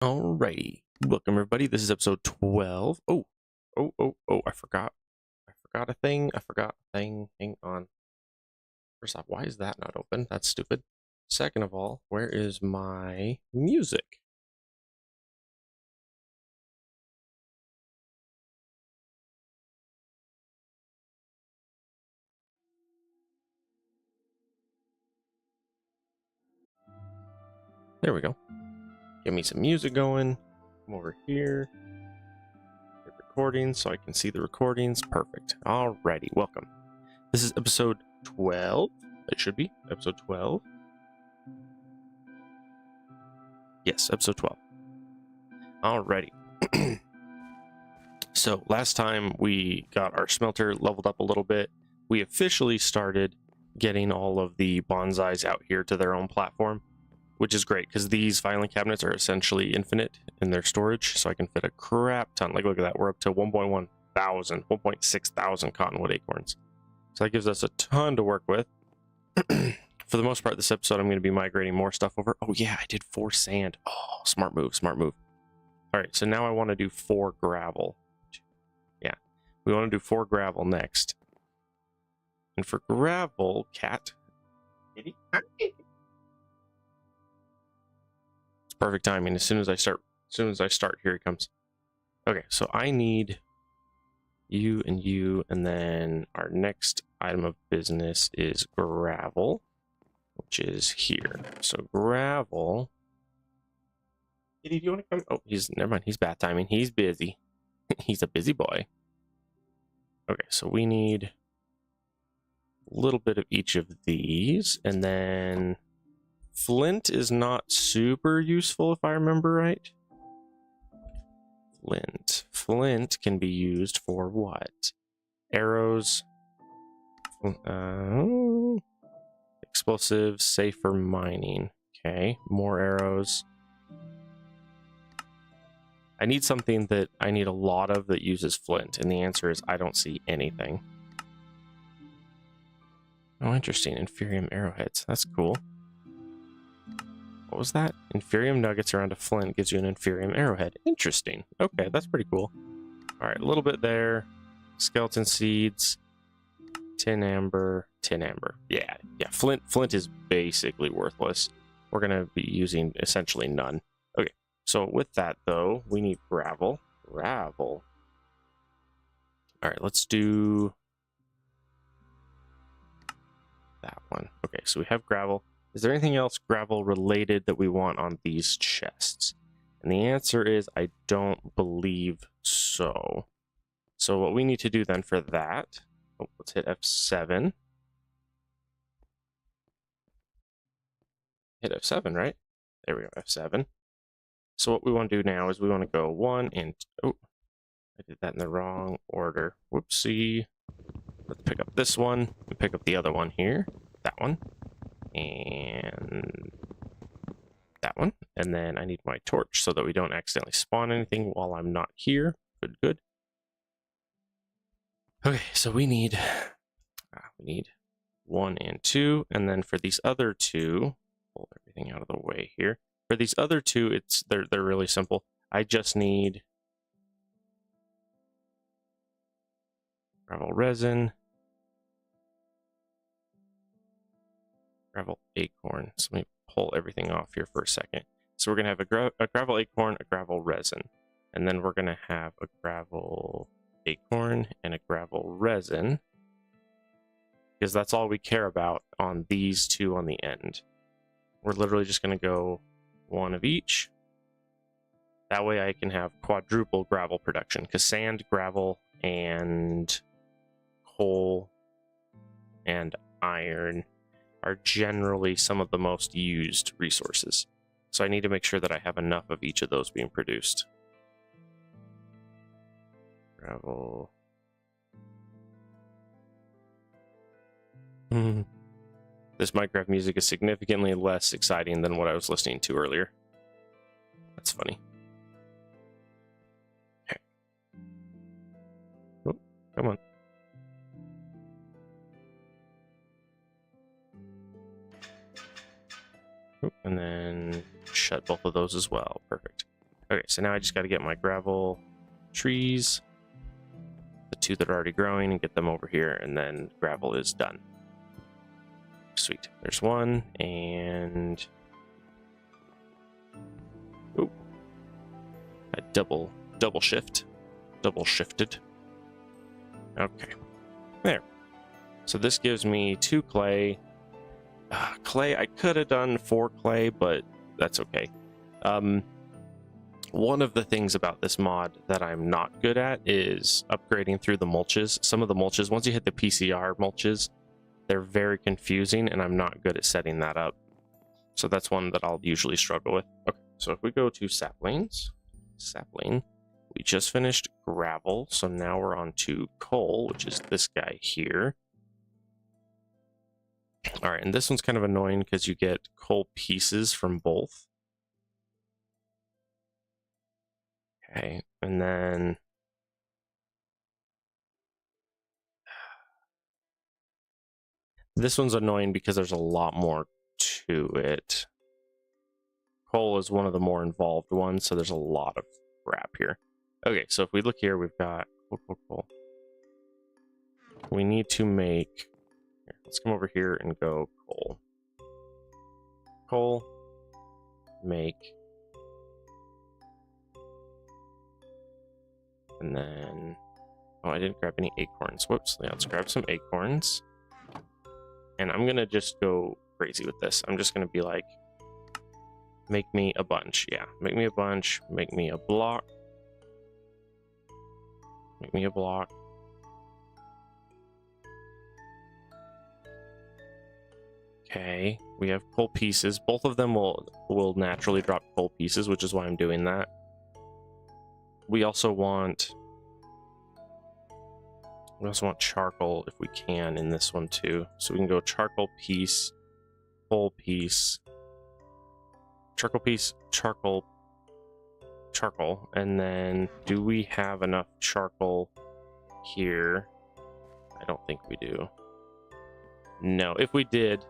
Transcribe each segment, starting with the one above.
Alrighty, welcome everybody. This is episode 12. Oh, I forgot. I forgot a thing. Hang on. First off, why is that not open? That's stupid. Second of all, where is my music? There we go. Get me some music going. Come over here. Get recordings so I can see the recordings. Perfect. Alrighty, welcome. This is episode 12. It should be episode 12. Yes, episode 12. Alrighty. So last time we got our smelter leveled up a little bit, we officially started getting all of the bonsais out here to their own platform, which is great because these filing cabinets are essentially infinite in their storage, so I can fit a crap ton. Like, look at that, we're up to 1.6 thousand cottonwood acorns. So that gives us a ton to work with. For the most part, this episode, I'm going to be migrating more stuff over. Oh yeah, I did 4 sand. Oh, smart move, smart move. All right, so now I want to do 4 gravel. Yeah, we want to do 4 gravel next. And for gravel, cat. It's perfect timing. As soon as I start, here he comes. Okay, so I need you, and then our next item of business is gravel, which is here. So gravel. Kitty, do you want to come? Oh, never mind. He's bath timing. He's busy. He's a busy boy. Okay, so we need a little bit of each of these, and then flint is not super useful if I remember right. Flint can be used for what? Arrows, explosives, safe for mining. Okay, more arrows. I need something that I need a lot of that uses flint, and the answer is I don't see anything. Oh, interesting. Inferium arrowheads. That's cool. What was that? Inferium nuggets around a flint gives you an inferium arrowhead. Interesting. Okay, that's pretty cool. All right, a little bit there. Skeleton seeds. Tin amber. Yeah. Flint is basically worthless. We're going to be using essentially none. Okay, so with that, though, we need gravel. All right, let's do that one. Okay, so we have gravel. Is there anything else gravel related that we want on these chests? And the answer is I don't believe so. So what we need to do then for that, let's hit F7. Hit F7, right? There we go, F7. So what we want to do now is we want to go 1 and... Oh, I did that in the wrong order. Whoopsie. Let's pick up this one and pick up the other one here. That one. And that one. And then I need my torch so that we don't accidentally spawn anything while I'm not here. Good. Okay, so we need 1 and 2, and then for these other 2, pull everything out of the way here. For these other 2, they're really simple. I just need gravel resin, gravel acorn. So let me pull everything off here for a second. So we're gonna have a gravel acorn, a gravel resin, and then we're gonna have a gravel acorn and a gravel resin, because that's all we care about on these 2 on the end. We're literally just going to go 1 of each. That way I can have quadruple gravel production, because sand, gravel, and coal and iron are generally some of the most used resources. So I need to make sure that I have enough of each of those being produced. Gravel. This Minecraft music is significantly less exciting than what I was listening to earlier. That's funny. Okay. Oh, come on. Oh, and then shut both of those as well. Perfect. Okay, so now I just got to get my gravel trees, the 2 that are already growing, and get them over here, and then gravel is done. Sweet. There's 1, and oop, I double shifted. Okay, there. So this gives me 2 clay. Clay, I could have done 4 clay, but that's okay. One of the things about this mod that I'm not good at is upgrading through the mulches. Some of the mulches, once you hit the PCR mulches, they're very confusing, and I'm not good at setting that up. So that's one that I'll usually struggle with. Okay, so if we go to sapling, we just finished gravel, so now we're on to coal, which is this guy here. All right, and this one's kind of annoying because you get coal pieces from both. Okay, and then this one's annoying because there's a lot more to it. Coal is one of the more involved ones, so there's a lot of crap here. Okay, so if we look here, we've got coal. We need to make... Here, let's come over here and go coal. Coal. Make. And then... Oh, I didn't grab any acorns. Whoops. Yeah, let's grab some acorns. And I'm going to just go crazy with this. I'm just going to be like, make me a bunch. Yeah, make me a bunch. Make me a block. Make me a block. Okay, we have coal pieces. Both of them will naturally drop coal pieces, which is why I'm doing that. We also want charcoal if we can in this one too. So we can go charcoal piece, coal piece, charcoal piece, charcoal, and then do we have enough charcoal here? I don't think we do. No, if we did,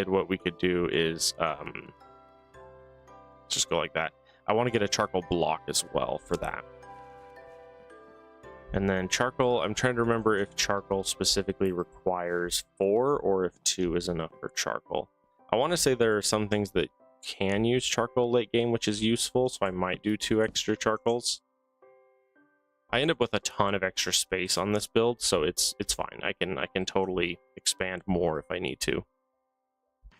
what we could do is just go like that. I want to get a charcoal block as well for that. And then charcoal, I'm trying to remember if charcoal specifically requires 4 or if 2 is enough for charcoal. I want to say there are some things that can use charcoal late game, which is useful, so I might do 2 extra charcoals. I end up with a ton of extra space on this build, so it's fine. I can totally expand more if I need to.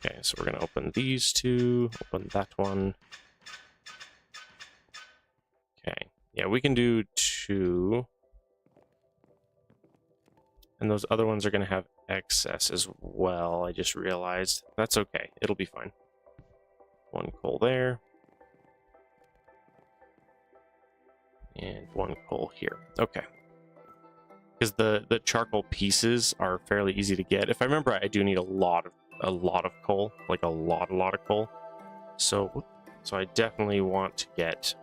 Okay, so we're gonna open these 2, open that one. Okay, yeah, we can do 2. And those other ones are gonna have excess as well, I just realized. That's okay, it'll be fine. 1 coal there. And 1 coal here. Okay. Because the charcoal pieces are fairly easy to get. If I remember, I do need a lot of coal, like a lot of coal. So I definitely want to get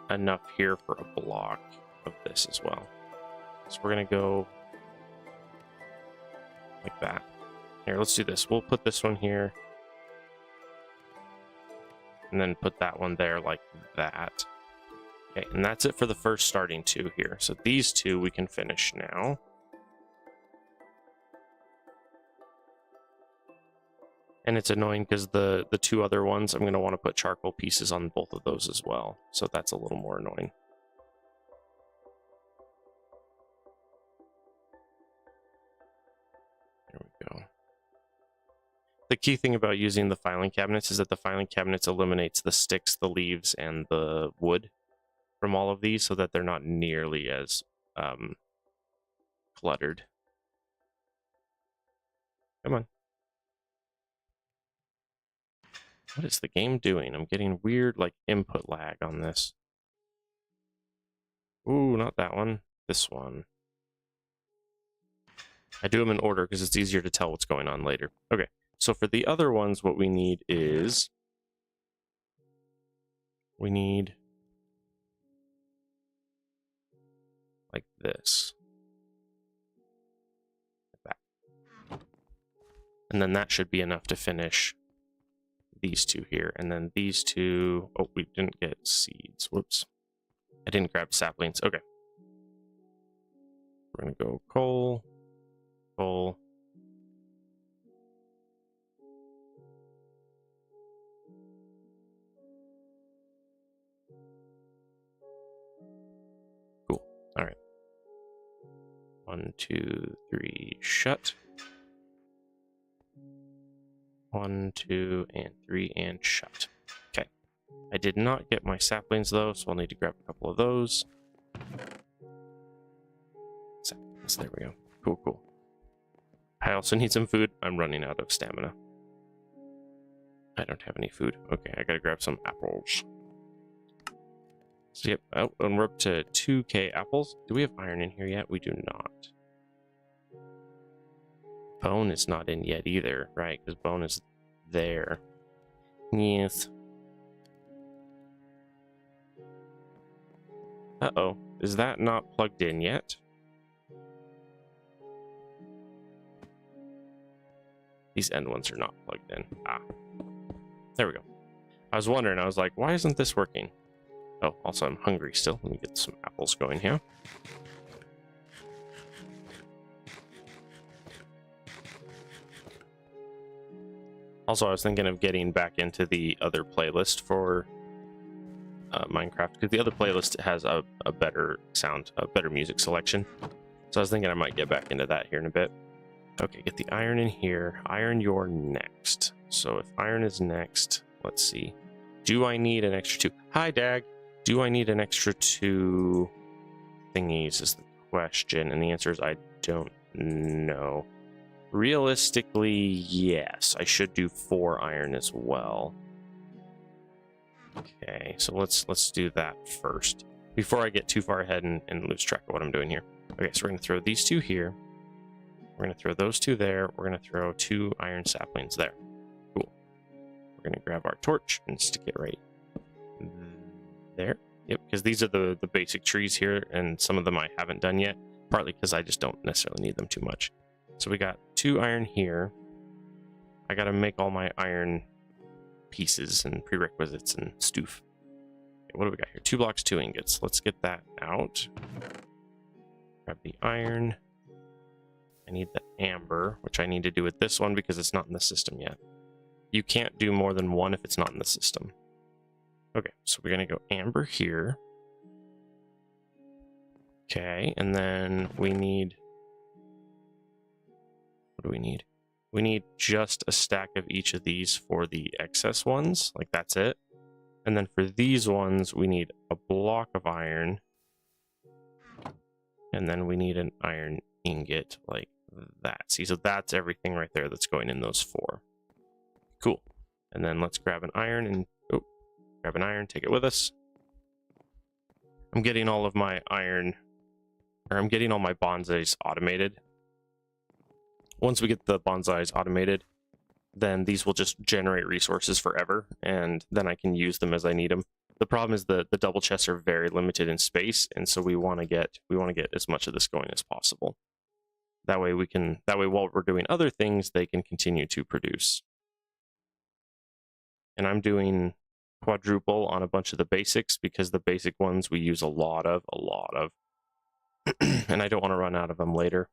enough here for a block of this as well. So we're gonna go like that. Here, let's do this. We'll put this one here. And then put that one there like that. Okay, and that's it for the first starting 2 here. So these 2 we can finish now. And it's annoying because the 2 other ones, I'm going to want to put charcoal pieces on both of those as well. So that's a little more annoying. There we go. The key thing about using the filing cabinets is that the filing cabinets eliminates the sticks, the leaves, and the wood from all of these so that they're not nearly as cluttered. Come on. What is the game doing? I'm getting weird, like, input lag on this. Ooh, not that one. This one. I do them in order because it's easier to tell what's going on later. Okay, so for the other ones, what we need is... we need... like this. Like that. And then that should be enough to finish these two here, and then these two. Oh, we didn't get seeds. Whoops. I didn't grab saplings. Okay. We're going to go coal, coal. Cool. All right. 1, 2, 3, shut. 1, 2, and 3, and shut. Okay. I did not get my saplings though, so I'll need to grab a couple of those. Saplings, there we go. Cool, cool. I also need some food. I'm running out of stamina. I don't have any food. Okay, I gotta grab some apples. So yep, oh, and we're up to 2k apples. Do we have iron in here yet? We do not. Bone is not in yet either, right? Because bone is there. Yes. Uh-oh. Is that not plugged in yet? These end ones are not plugged in. Ah. There we go. I was wondering, I was like, why isn't this working? Oh, also I'm hungry still. Let me get some apples going here. Also, I was thinking of getting back into the other playlist for Minecraft, because the other playlist has a better sound, a better music selection. So I was thinking I might get back into that here in a bit. Okay, get the iron in here. Iron, you're next. So if iron is next, let's see. Do I need an extra 2? Hi, Dag. Do I need an extra 2 thingies is the question. And the answer is I don't know. Realistically, yes. I should do 4 iron as well. Okay, so let's do that first. Before I get too far ahead and lose track of what I'm doing here. Okay, so we're going to throw these 2 here. We're going to throw those 2 there. We're going to throw 2 iron saplings there. Cool. We're going to grab our torch and stick it right there. Yep, because these are the basic trees here, and some of them I haven't done yet, partly because I just don't necessarily need them too much. So we got 2 iron here. I got to make all my iron pieces and prerequisites and stoof. Okay, what do we got here? 2 blocks, 2 ingots. Let's get that out. Grab the iron. I need the amber, which I need to do with this one because it's not in the system yet. You can't do more than 1 if it's not in the system. Okay, so we're going to go amber here. Okay, and then we need... What do we need? We need just a stack of each of these for the excess ones. Like, that's it. And then for these ones, we need a block of iron. And then we need an iron ingot like that. See, so that's everything right there that's going in those 4. Cool. And then let's grab an iron and grab an iron, take it with us. I'm getting all of my iron, or I'm getting all my bonsais automated. Once we get the bonsais automated, then these will just generate resources forever, and then I can use them as I need them. The problem is the double chests are very limited in space, and so we want to get as much of this going as possible. That way while we're doing other things, they can continue to produce. And I'm doing quadruple on a bunch of the basics because the basic ones we use a lot of, and I don't want to run out of them later.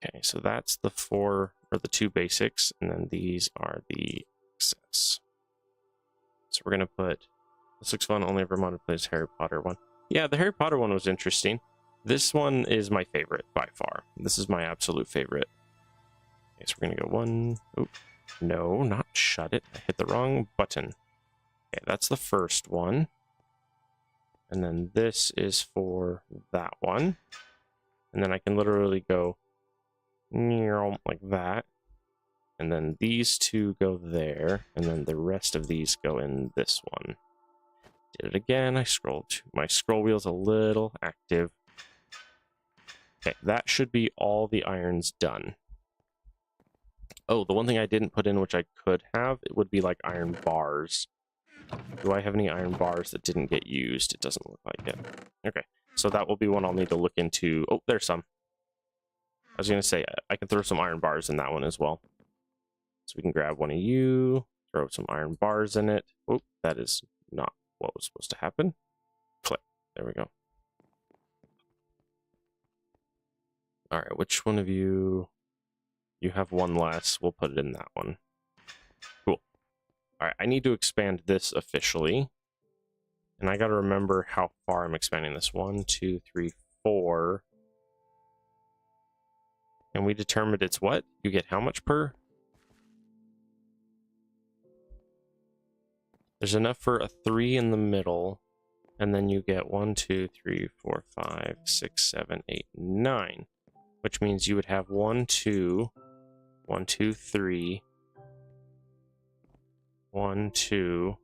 Okay, so that's the 4 or the 2 basics, and then these are the excess. So we're gonna put, this looks fun, only Vermont plays Harry Potter one. Yeah, the Harry Potter one was interesting. This one is my favorite by far. This is my absolute favorite. Okay, so we're gonna go 1. Oh, no, not shut it. I hit the wrong button. Okay, that's the first one. And then this is for that one. And then I can literally go like that. And then these 2 go there. And then the rest of these go in this one. Did it again. I scrolled. My scroll wheel's a little active. Okay, that should be all the irons done. Oh, the one thing I didn't put in, which I could have, it would be like iron bars. Do I have any iron bars that didn't get used? It doesn't look like it. Okay, so that will be one I'll need to look into. Oh, there's some. I was going to say, I can throw some iron bars in that one as well. So we can grab one of you, throw some iron bars in it. Oh, that is not what was supposed to happen. Click. There we go. All right, which one of you? You have one less. We'll put it in that one. Cool. All right, I need to expand this officially. And I got to remember how far I'm expanding this. 1, 2, 3, 4. And we determined it's what? You get how much per? There's enough for a 3 in the middle. And then you get 1, 2, 3, 4, 5, 6, 7, 8, 9. Which means you would have 1, 2, 1, 2, 3, 1, 2.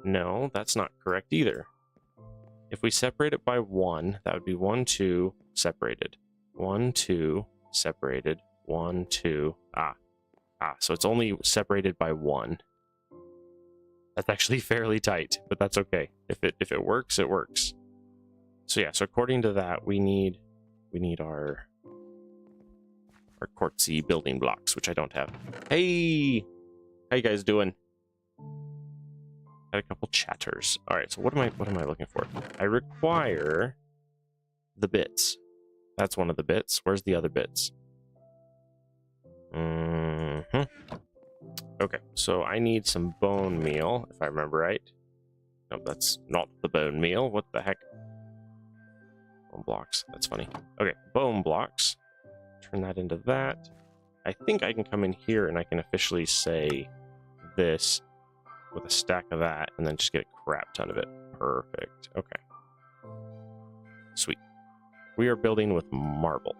No, that's not correct either. If we separate it by 1, that would be 1, 2, separated. 1, 2, separated. 1, 2. So it's only separated by 1. That's actually fairly tight, but that's okay. If it works, it works. So yeah, so according to that, we need our quartzy building blocks, which I don't have. Hey, how you guys doing? Got a couple chatters. All right, so what am I looking for? I require the bits. That's one of the bits. Where's the other bits? Okay, so I need some bone meal, if I remember right. No, that's not the bone meal. What the heck? Bone blocks. That's funny. Okay, bone blocks. Turn that into that. I think I can come in here and I can officially say this with a stack of that and then just get a crap ton of it. Perfect. Okay. Sweet. We are building with marble.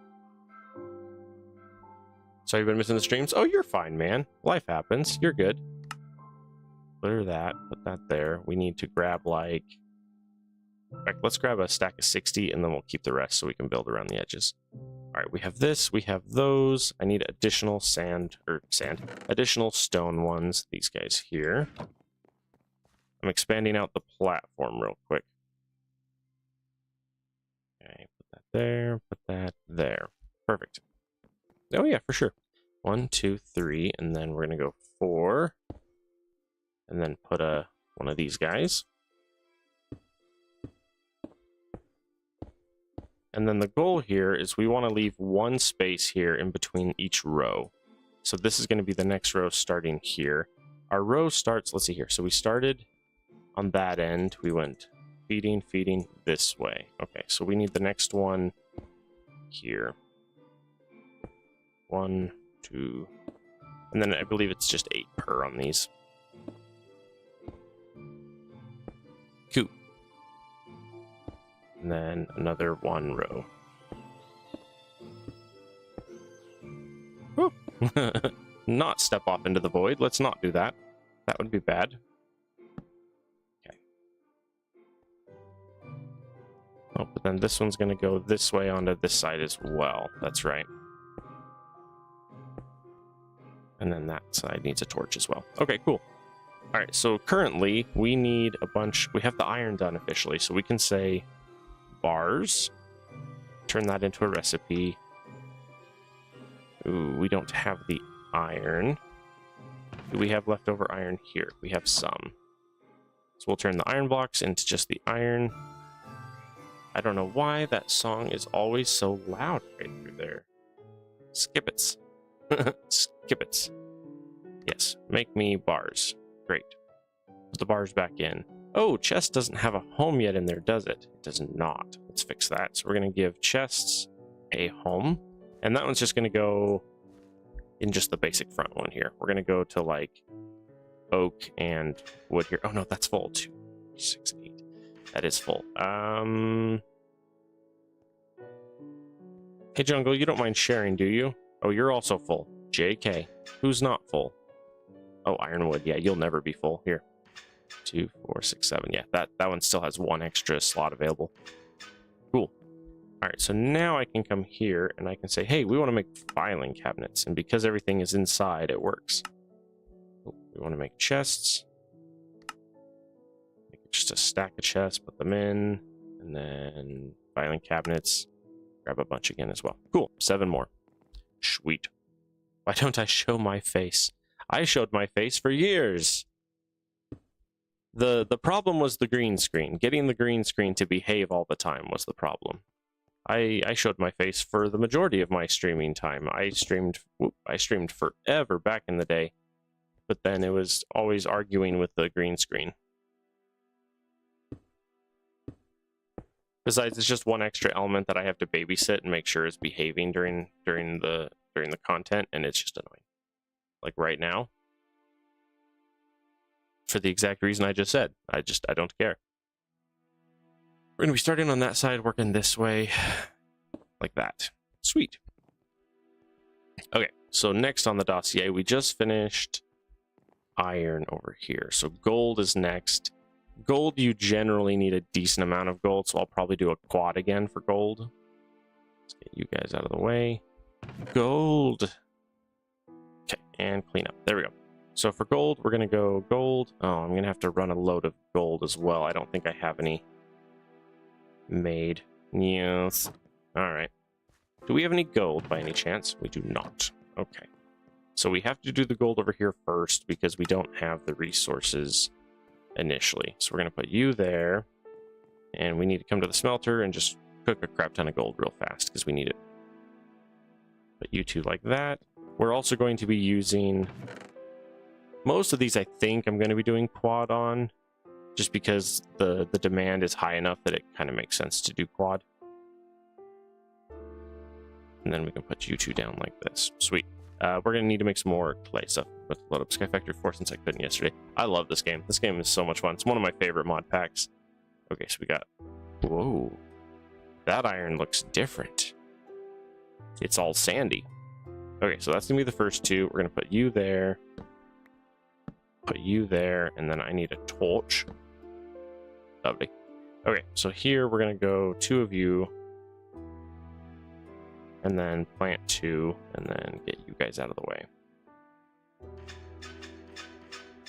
So you've been missing the streams? Oh, you're fine, man. Life happens. You're good. Clear that. Put that there. We need to grab like... In fact, let's grab a stack of 60 and then we'll keep the rest so we can build around the edges. All right, we have this. We have those. I need additional additional stone ones. These guys here. I'm expanding out the platform real quick. Okay, put that there. Put that there. Perfect. Oh yeah, for sure. 1, 2, 3, and then we're gonna go 4, and then put one of these guys. And then the goal here is we want to leave one space here in between each row. So this is going to be the next row starting here. Our row starts, let's see here. So we started on that end. We went feeding this way. Okay, so we need the next one here. 1, 2, and then I believe it's just 8 per on these. Cool. And then another 1 row. Not step off into the void. Let's not do that. That would be bad. Okay. Oh, but then this one's going to go this way onto this side as well. That's right. And then that side needs a torch as well. Okay, cool. All right, so currently we need a bunch. We have the iron done officially, so we can say bars. Turn that into a recipe. Ooh, we don't have the iron. Do we have leftover iron here? We have some. So we'll turn the iron blocks into just the iron. I don't know why that song is always so loud right through there. Skip it. Skip it. Yes, make me bars. Great. Put the bars back in. Oh, chest doesn't have a home yet in there, does it? It does not. Let's fix that. So we're going to give chests a home. And that one's just going to go in just the basic front one here. We're going to go to like oak and wood here. Oh no, that's full. 2, 6, 8. That is full. Hey Jungle, you don't mind sharing, do you? Oh, you're also full. JK. Who's not full? Oh, ironwood. Yeah, you'll never be full. Here. 2, 4, 6, 7. Yeah, that one still has 1 extra slot available. Cool. All right, so now I can come here and I can say, hey, we want to make filing cabinets. And because everything is inside, it works. We want to make chests. Make just a stack of chests, put them in. And then filing cabinets. Grab a bunch again as well. Cool. 7 more. Sweet. Why don't I show my face? I showed my face for years. The problem was the green screen. Getting the green screen to behave all the time was the problem. I showed my face for the majority of my streaming time. I streamed forever back in the day, but then it was always arguing with the green screen. Besides, it's just one extra element that I have to babysit and make sure is behaving during the content, and it's just annoying. Like right now, for the exact reason I just said. I don't care. We're going to be starting on that side, working this way, like that. Sweet. Okay, so next on the dossier, we just finished iron over here. So gold is next. Gold, you generally need a decent amount of gold, so I'll probably do a quad again for gold. Let's get you guys out of the way. Gold. Okay, and clean up. There we go. So for gold, we're going to go gold. Oh, I'm going to have to run a load of gold as well. I don't think I have any made. Yes. All right. Do we have any gold by any chance? We do not. Okay. So we have to do the gold over here first because we don't have the resources initially. So we're going to put you there. And we need to come to the smelter and just cook a crap ton of gold real fast because we need it. Put you two like that. We're also going to be using... Most of these I think I'm going to be doing quad on, just because the demand is high enough that it kind of makes sense to do quad. And then we can put you two down like this. Sweet. We're going to need to make some more clay stuff. Let's load up Sky Factory 4 since I couldn't yesterday. I love this game. This game is so much fun. It's one of my favorite mod packs. Okay, so we got... Whoa. That iron looks different. It's all sandy. Okay, so that's going to be the first two. We're going to put you there. Put you there, and then I need a torch. Lovely. Okay, so here we're going to go 2 of you. And then plant 2, and then get you guys out of the way.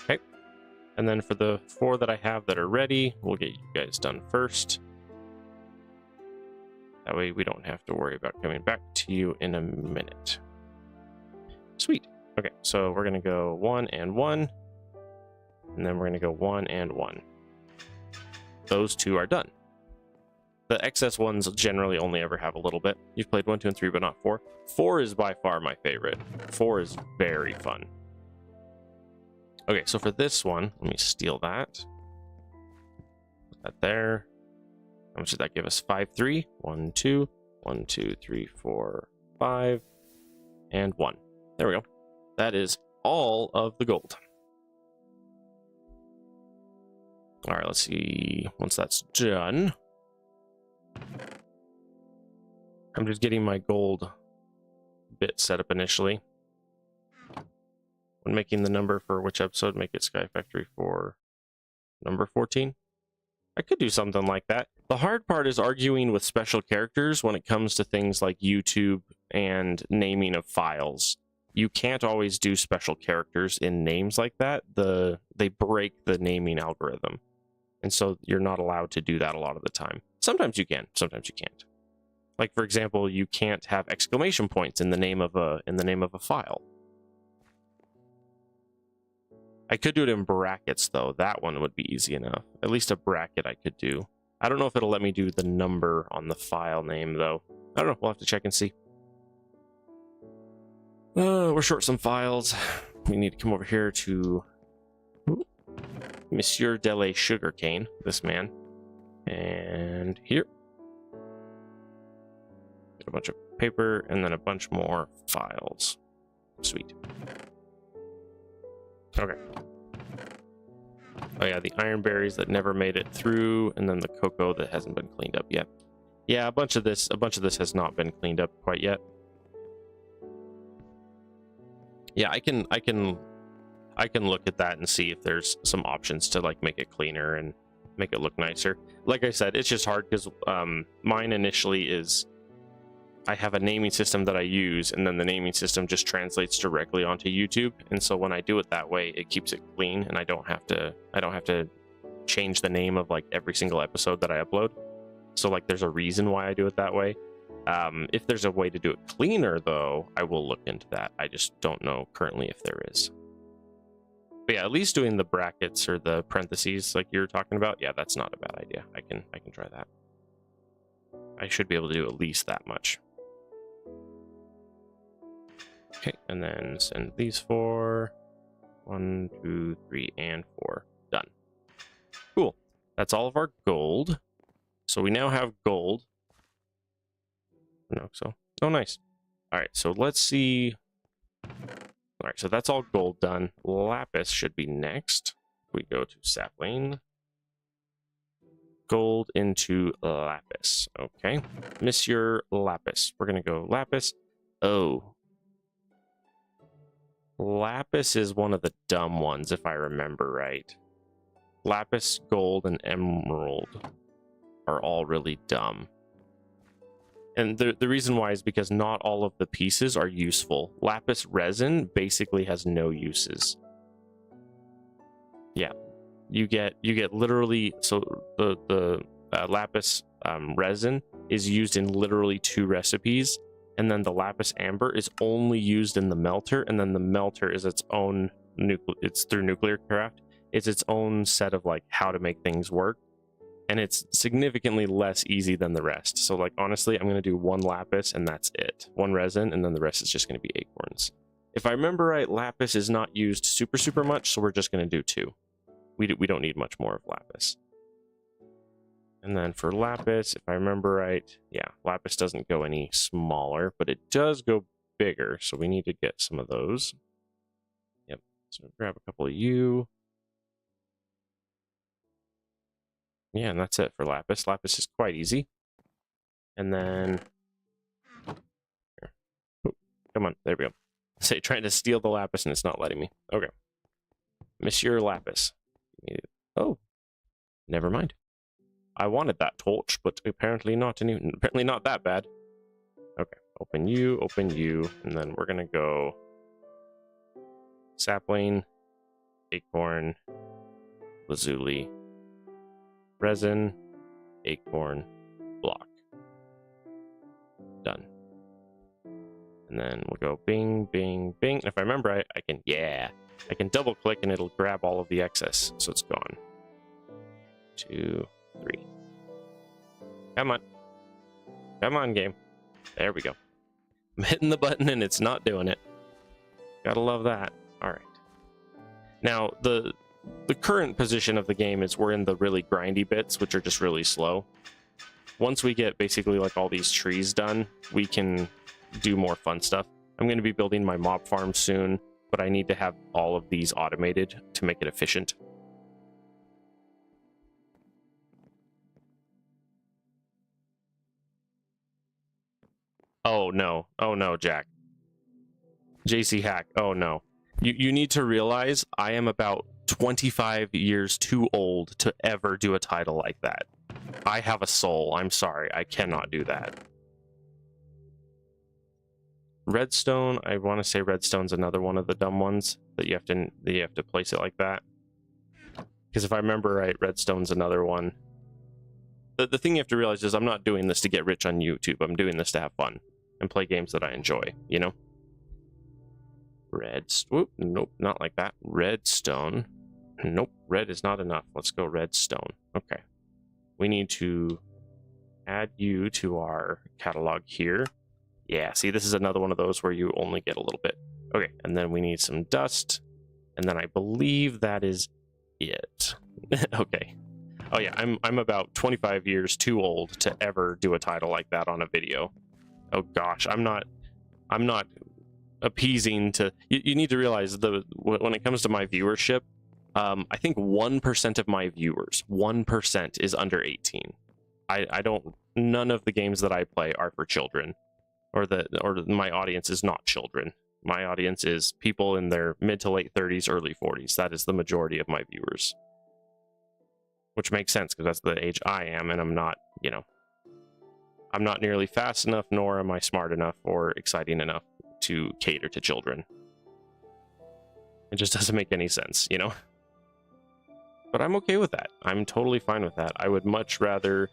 Okay. And then for the 4 that I have that are ready, we'll get you guys done first. That way we don't have to worry about coming back to you in a minute. Sweet. Okay, so we're going to go 1 and 1. And then we're going to go 1 and 1. Those 2 are done. The excess ones generally only ever have a little bit. You've played 1, 2, and 3, but not 4. 4 is by far my favorite. 4 is very fun. Okay, so for this one, let me steal that. Put that there. How much did that give us? 5, 3. 1, 2. 1, 2, 3, 4, 5. And 1. There we go. That is all of the gold. All right, let's see. Once that's done, I'm just getting my gold bit set up initially. When making the number for which episode, make it Sky Factory for number 14. I could do something like that. The hard part is arguing with special characters when it comes to things like YouTube and naming of files. You can't always do special characters in names like that. They break the naming algorithm. And so you're not allowed to do that a lot of the time. Sometimes you can, sometimes you can't. Like, for example, you can't have exclamation points in the name of a file. I could do it in brackets though. That one would be easy enough. At least a bracket I could do. I don't know if it'll let me do the number on the file name though. I don't know, we'll have to check and see. We're short some files. We need to come over here to Monsieur Dele Sugarcane, this man. And here. Get a bunch of paper and then a bunch more files. Sweet. Okay. Oh yeah, the iron berries that never made it through, and then the cocoa that hasn't been cleaned up yet. Yeah, a bunch of this has not been cleaned up quite yet. Yeah, I can look at that and see if there's some options to like make it cleaner and make it look nicer. Like I said, it's just hard because mine initially is I have a naming system that I use, and then the naming system just translates directly onto YouTube. And so when I do it that way, it keeps it clean, and I don't have to change the name of like every single episode that I upload. So like there's a reason why I do it that way. If there's a way to do it cleaner, though, I will look into that. I just don't know currently if there is. But yeah, at least doing the brackets or the parentheses like you're talking about, yeah, that's not a bad idea. I can try that. I should be able to do at least that much. Okay, and then send these 4. 1, 2, 3, and 4. Done. Cool. That's all of our gold. So we now have gold. No, so oh, nice. All right, so let's see. All right, so that's all gold done. Lapis should be next. We go to sapling. Gold into lapis. Okay, Monsieur Lapis. We're gonna go lapis. Oh, lapis is one of the dumb ones, if I remember right. Lapis, gold, and emerald are all really dumb. And the reason why is because not all of the pieces are useful. Lapis resin basically has no uses. Yeah, you get literally, so the lapis resin is used in literally 2 recipes, and then the lapis amber is only used in the melter, and then the melter is its own it's through nuclear craft. It's its own set of like how to make things work. And it's significantly less easy than the rest. So like, honestly, I'm going to do 1 lapis and that's it. 1 resin, and then the rest is just going to be acorns. If I remember right, lapis is not used super much, so we're just going to do 2. We don't need much more of lapis. And then for lapis, if I remember right, yeah, lapis doesn't go any smaller, but it does go bigger. So we need to get some of those. Yep, so grab a couple of you. Yeah, and that's it for lapis. Lapis is quite easy. And then, here. Oh, come on, there we go. Say, trying to steal the lapis and it's not letting me. Okay, Monsieur Lapis. Oh, never mind. I wanted that torch, but apparently not. Apparently not that bad. Okay, open you, and then we're gonna go sapling, acorn, lazuli. Resin, acorn, block. Done. And then we'll go bing, bing, bing. And if I remember, I can double click and it'll grab all of the excess. So it's gone. 2, 3. Come on. Come on, game. There we go. I'm hitting the button and it's not doing it. Gotta love that. All right. Now, the current position of the game is we're in the really grindy bits, which are just really slow. Once we get basically like all these trees done, we can do more fun stuff. I'm going to be building my mob farm soon, but I need to have all of these automated to make it efficient. Oh no, Jack. JC Hack, oh no. You need to realize I am about 25 years too old to ever do a title like that. I have a soul. I'm sorry. I cannot do that. Redstone, I want to say redstone's another one of the dumb ones that you have to place it like that. Because if I remember right, redstone's another one. The thing you have to realize is I'm not doing this to get rich on YouTube. I'm doing this to have fun and play games that I enjoy, you know? Whoop, nope, not like that. Redstone. Nope, red is not enough. Let's go redstone. Okay. We need to add you to our catalog here. Yeah, see, this is another one of those where you only get a little bit. Okay, and then we need some dust. And then I believe that is it. Okay. Oh yeah, I'm about 25 years too old to ever do a title like that on a video. Oh gosh, I'm not appeasing to you need to realize when it comes to my viewership, I think 1% of my viewers, 1% is under 18. I don't, none of the games that I play are for children, or my audience is not children. My audience is people in their mid to late 30s, early 40s. That is the majority of my viewers, which makes sense because that's the age I am, and I'm not, you know, I'm not nearly fast enough, nor am I smart enough or exciting enough to cater to children. It just doesn't make any sense, you know? but I'm okay with that. I'm totally fine with that. I'd much rather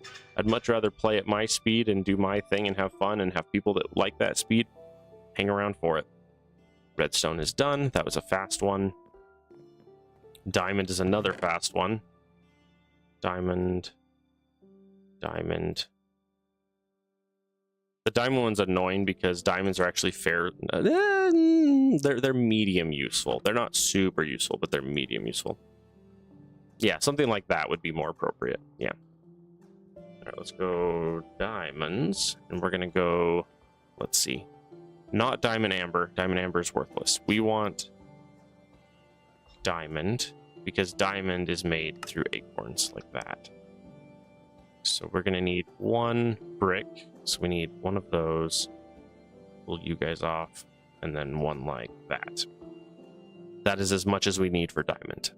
play at my speed and do my thing and have fun and have people that like that speed hang around for it. Redstone is done. That was a fast one. Diamond is another fast one. Diamond. The diamond one's annoying because diamonds are actually fair. They're medium useful. They're not super useful, but they're medium useful. Yeah, something like that would be more appropriate. Yeah. All right, let's go diamonds, and we're gonna go. Let's see, not diamond amber. Diamond amber is worthless. We want diamond because diamond is made through acorns like that. So we're gonna need 1 brick. So we need 1 of those. Pull you guys off, and then 1 like that. That is as much as we need for diamond,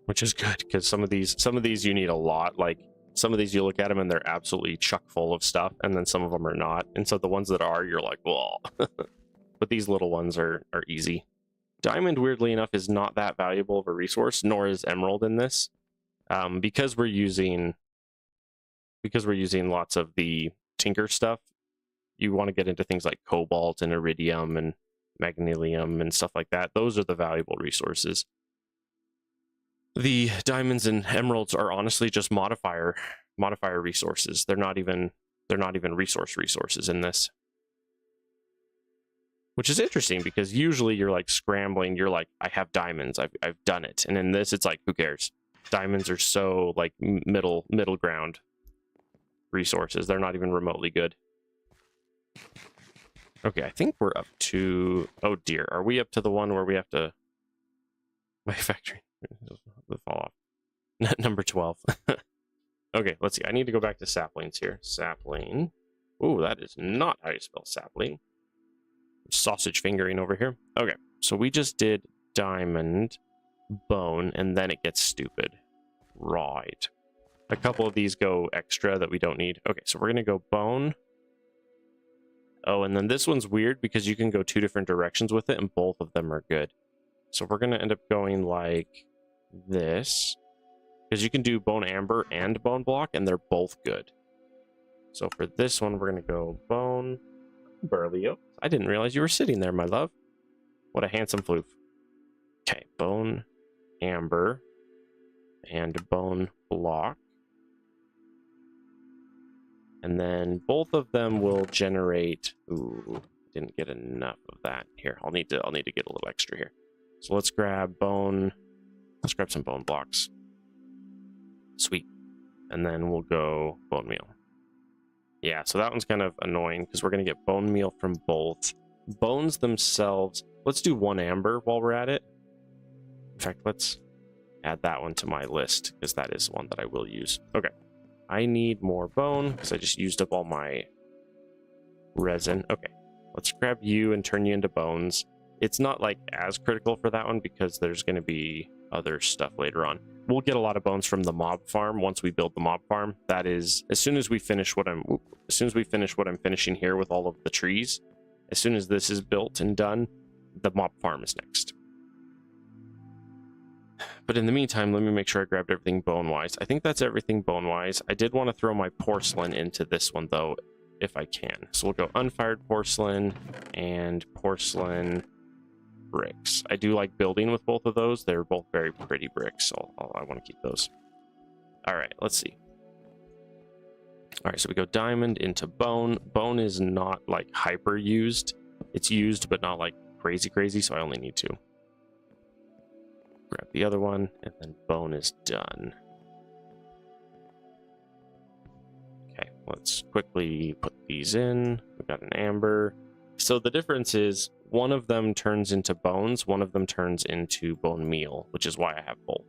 which is good because some of these you need a lot. Like some of these you look at them and they're absolutely chock full of stuff, and then some of them are not. And so the ones that are, you're like, well, but these little ones are easy. Diamond, weirdly enough, is not that valuable of a resource, nor is emerald in this, because we're using lots of the tinker stuff. You want to get into things like cobalt and iridium and magnesium and stuff like that. Those are the valuable resources. The diamonds and emeralds are honestly just modifier resources. They're not even resources in this. Which is interesting because usually you're like scrambling, you're like, I have diamonds, I've done it. And in this it's like, who cares? Diamonds are so like middle ground resources. They're not even remotely good. Okay, I think we're up to, oh dear, are we up to the one where we have to, my factory will fall off. Number 12. Okay, let's see. I need to go back to saplings here. Sapling. Ooh, that is not how you spell sapling. Sausage fingering over here. Okay, so we just did diamond, bone, and then it gets stupid. Right. A couple of these go extra that we don't need. Okay, so we're gonna go bone. Oh, and then this one's weird because you can go 2 different directions with it and both of them are good. So we're gonna end up going like this, because you can do bone amber and bone block and they're both good. So for this one, we're gonna go bone Berlioz. I didn't realize you were sitting there, my love. What a handsome floof. Okay, bone amber and bone block. And then both of them will generate. Ooh, didn't get enough of that. Here, I'll need to get a little extra here. So let's grab bone. Let's grab some bone blocks. Sweet. And then we'll go bone meal. Yeah, so that one's kind of annoying because we're going to get bone meal from both. Bones themselves, let's do 1 amber while we're at it. In fact, let's add that one to my list because that is one that I will use. Okay, I need more bone because I just used up all my resin. Okay, let's grab you and turn you into bones. It's not like as critical for that one because there's going to be other stuff later on. We'll get a lot of bones from the mob farm once we build the mob farm. That is, as soon as we finish what I'm finishing here with all of the trees, as soon as this is built and done, the mob farm is next. But in the meantime, let me make sure I grabbed everything bone-wise. I think that's everything bone-wise. I did want to throw my porcelain into this one, though, if I can. So we'll go unfired porcelain and porcelain bricks. I do like building with both of those. They're both very pretty bricks, so I want to keep those. All right, let's see. All right, so we go diamond into bone. Bone is not like hyper used. It's used, but not like crazy, so I only need 2. Grab the other one, and then bone is done. Okay, let's quickly put these in. We've got an amber. So the difference is one of them turns into bones, one of them turns into bone meal, which is why I have both.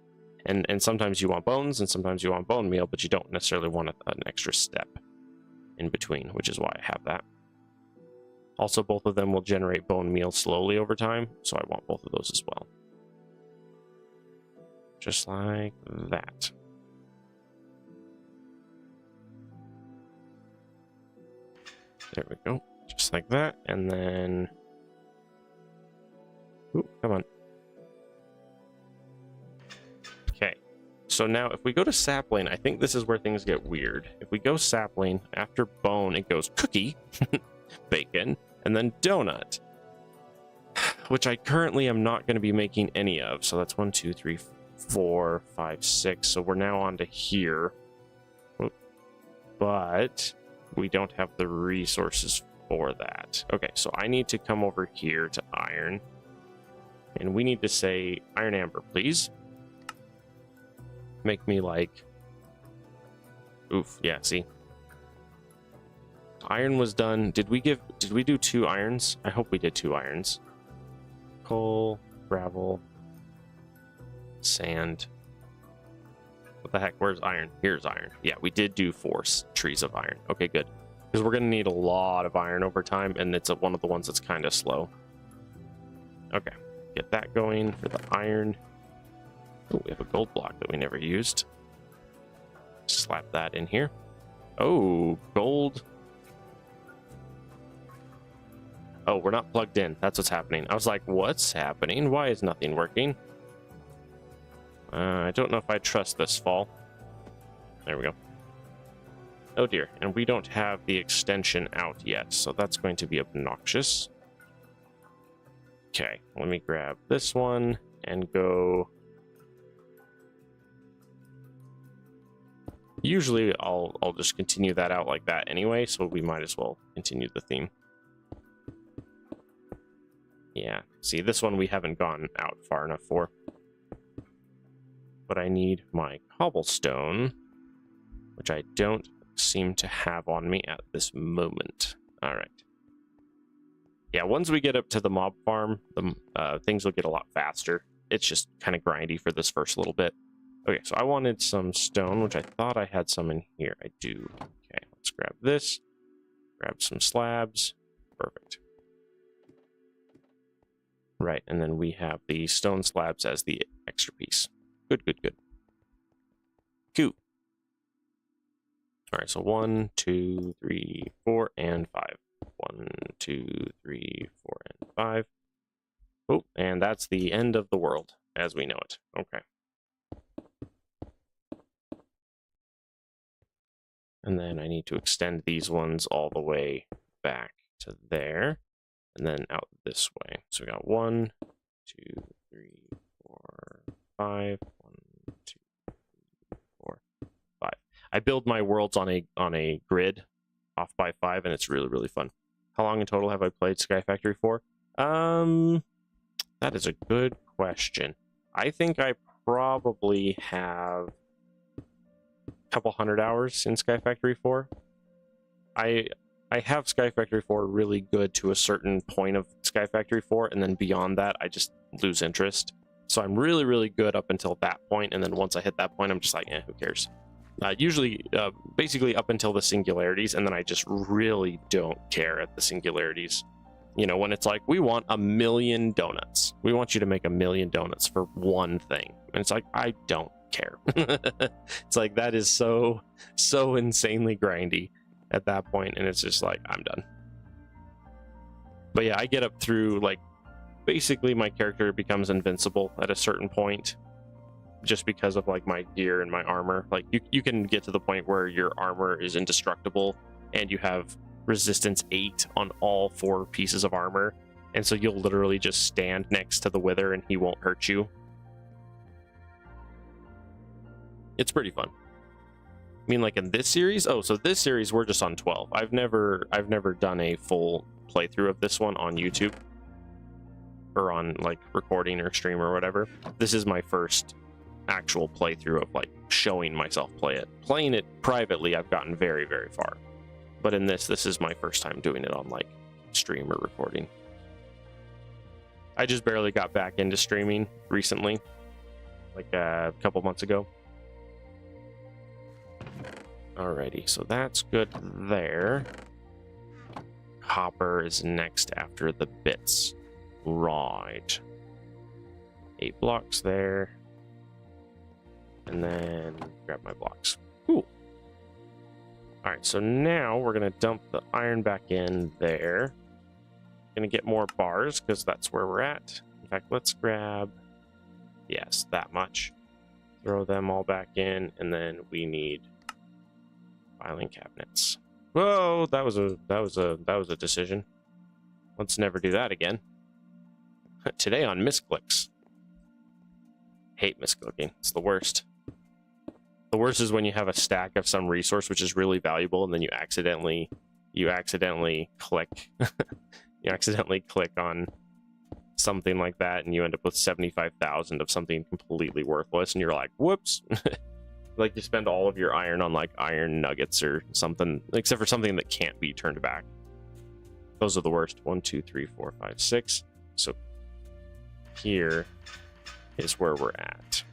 And sometimes you want bones and sometimes you want bone meal, but you don't necessarily want an extra step in between, which is why I have that. Also, both of them will generate bone meal slowly over time, so I want both of those as well. Just like that. There we go. Just like that. And then... Ooh, come on. So now if we go to sapling, I think this is where things get weird. If we go sapling, after bone, it goes cookie, bacon, and then donut, which I currently am not going to be making any of. So that's 1, 2, 3, 4, 5, 6. So we're now on to here. But we don't have the resources for that. Okay, so I need to come over here to iron. And we need to say iron amber, please. Make me like... Oof, yeah, see? Iron was done. Did we do 2 irons? I hope we did 2 irons. Coal, gravel, sand. What the heck? Where's iron? Here's iron. Yeah, we did do 4 trees of iron. Okay, good. Because we're going to need a lot of iron over time, and it's one of the ones that's kind of slow. Okay, get that going for the iron. Oh, we have a gold block that we never used. Slap that in here. Oh, gold. Oh, we're not plugged in. That's what's happening. I was like, what's happening? Why is nothing working? I don't know if I trust this fall. There we go. Oh dear, and we don't have the extension out yet, so that's going to be obnoxious. Okay, let me grab this one and go... Usually I'll just continue that out like that anyway, so we might as well continue the theme. Yeah, see, this one we haven't gone out far enough for. But I need my cobblestone, which I don't seem to have on me at this moment. All right. Yeah, once we get up to the mob farm, the things will get a lot faster. It's just kind of grindy for this first little bit. Okay, so I wanted some stone, which I thought I had some in here. I do. Okay, let's grab this. Grab some slabs. Perfect. Right, and then we have the stone slabs as the extra piece. Good, good, good. Cool. All right, so 1, 2, 3, 4, and 5. 1, 2, 3, 4, and 5. Oh, and that's the end of the world as we know it. Okay. And then I need to extend these ones all the way back to there, and then out this way. So we got 1, 2, 3, 4, 5. 1, 2, 3, 4, 5. I build my worlds on a grid, off by 5, and it's really, really fun. How long in total have I played Sky Factory for? That is a good question. I think I probably have couple 100 hours in Sky Factory 4. I have Sky Factory 4 really good to a certain point of Sky Factory 4, and then beyond that I just lose interest. So I'm really, really good up until that point, and then once I hit that point I'm just like, who cares? Usually, basically up until the singularities, and then I just really don't care at the singularities. You know, when it's like, we want 1,000,000 donuts. We want you to make 1,000,000 donuts for one thing. And it's like, I don't care. It's like, that is so insanely grindy at that point, and it's just like, I'm done. But yeah, I get up through, like, basically my character becomes invincible at a certain point, just because of like my gear and my armor. Like you can get to the point where your armor is indestructible and you have resistance 8 on all 4 pieces of armor, and so you'll literally just stand next to the Wither and he won't hurt you. It's pretty fun. I mean, like in this series, so this series we're just on 12. I've never done a full playthrough of this one on YouTube or on like recording or stream or whatever. This is my first actual playthrough of like showing myself play it. Playing it privately, I've gotten very, very far. But in this is my first time doing it on like stream or recording. I just barely got back into streaming recently, like a couple months ago. Alrighty, so that's good there. Copper is next after the bits. Right. 8 blocks there. And then grab my blocks. Cool. Alright, so now we're going to dump the iron back in there. Going to get more bars because that's where we're at. In fact, let's grab, yes, that much. Throw them all back in, and then we need filing cabinets. Whoa, that was a decision. Let's never do that again. Today on misclicks. Hate misclicking. It's the worst. The worst is when you have a stack of some resource which is really valuable, and then you accidentally click you accidentally click on something like that, and you end up with 75,000 of something completely worthless, and you're like, whoops. Like, you spend all of your iron on like iron nuggets or something, except for something that can't be turned back. Those are the worst. 1, 2, 3, 4, 5, 6. So here is where we're at.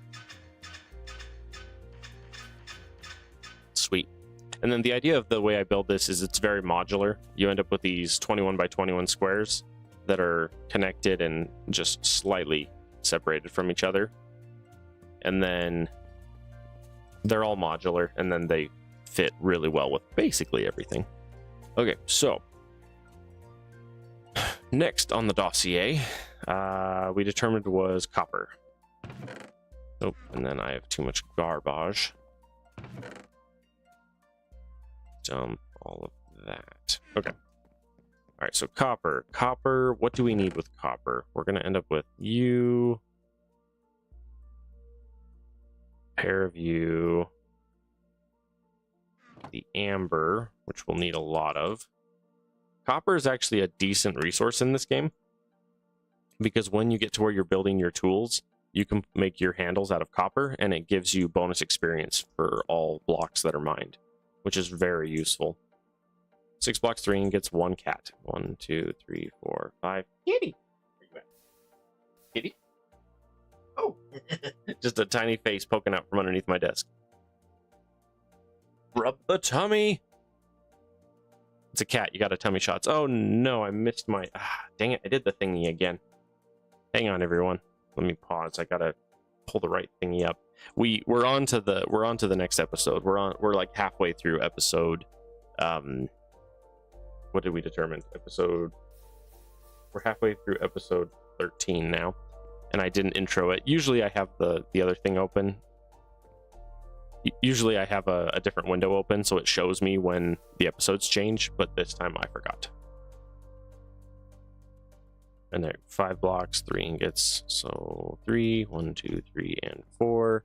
Sweet. And then the idea of the way I build this is it's very modular. You end up with these 21 by 21 squares that are connected and just slightly separated from each other. And then they're all modular, and then they fit really well with basically everything. Okay, so next on the dossier, we determined was copper. Oh, and then I have too much garbage. Dump all of that. Okay. All right, so copper. Copper, what do we need with copper? We're going to end up with you, pair of you, the amber, which we'll need a lot of. Copper is actually a decent resource in this game, because when you get to where you're building your tools, you can make your handles out of copper, and it gives you bonus experience for all blocks that are mined, which is very useful. 6 blocks, 3 ingots, 1 cat. 1, 2, 3, 4, 5. Kitty! Where you at? Kitty? Oh! Just a tiny face poking out from underneath my desk. Rub the tummy! It's a cat. You got a tummy shots. Oh no, I missed my... dang it, I did the thingy again. Hang on, everyone. Let me pause. I gotta pull the right thingy up. We're on to the next episode. We're like halfway through episode... what did we determine? We're halfway through episode 13 now, and I didn't intro it. Usually I have the other thing open. Usually I have a different window open, so it shows me when the episodes change, but this time I forgot. And there, 5 blocks, 3 ingots, so 3, 1, 2, 3, and 4.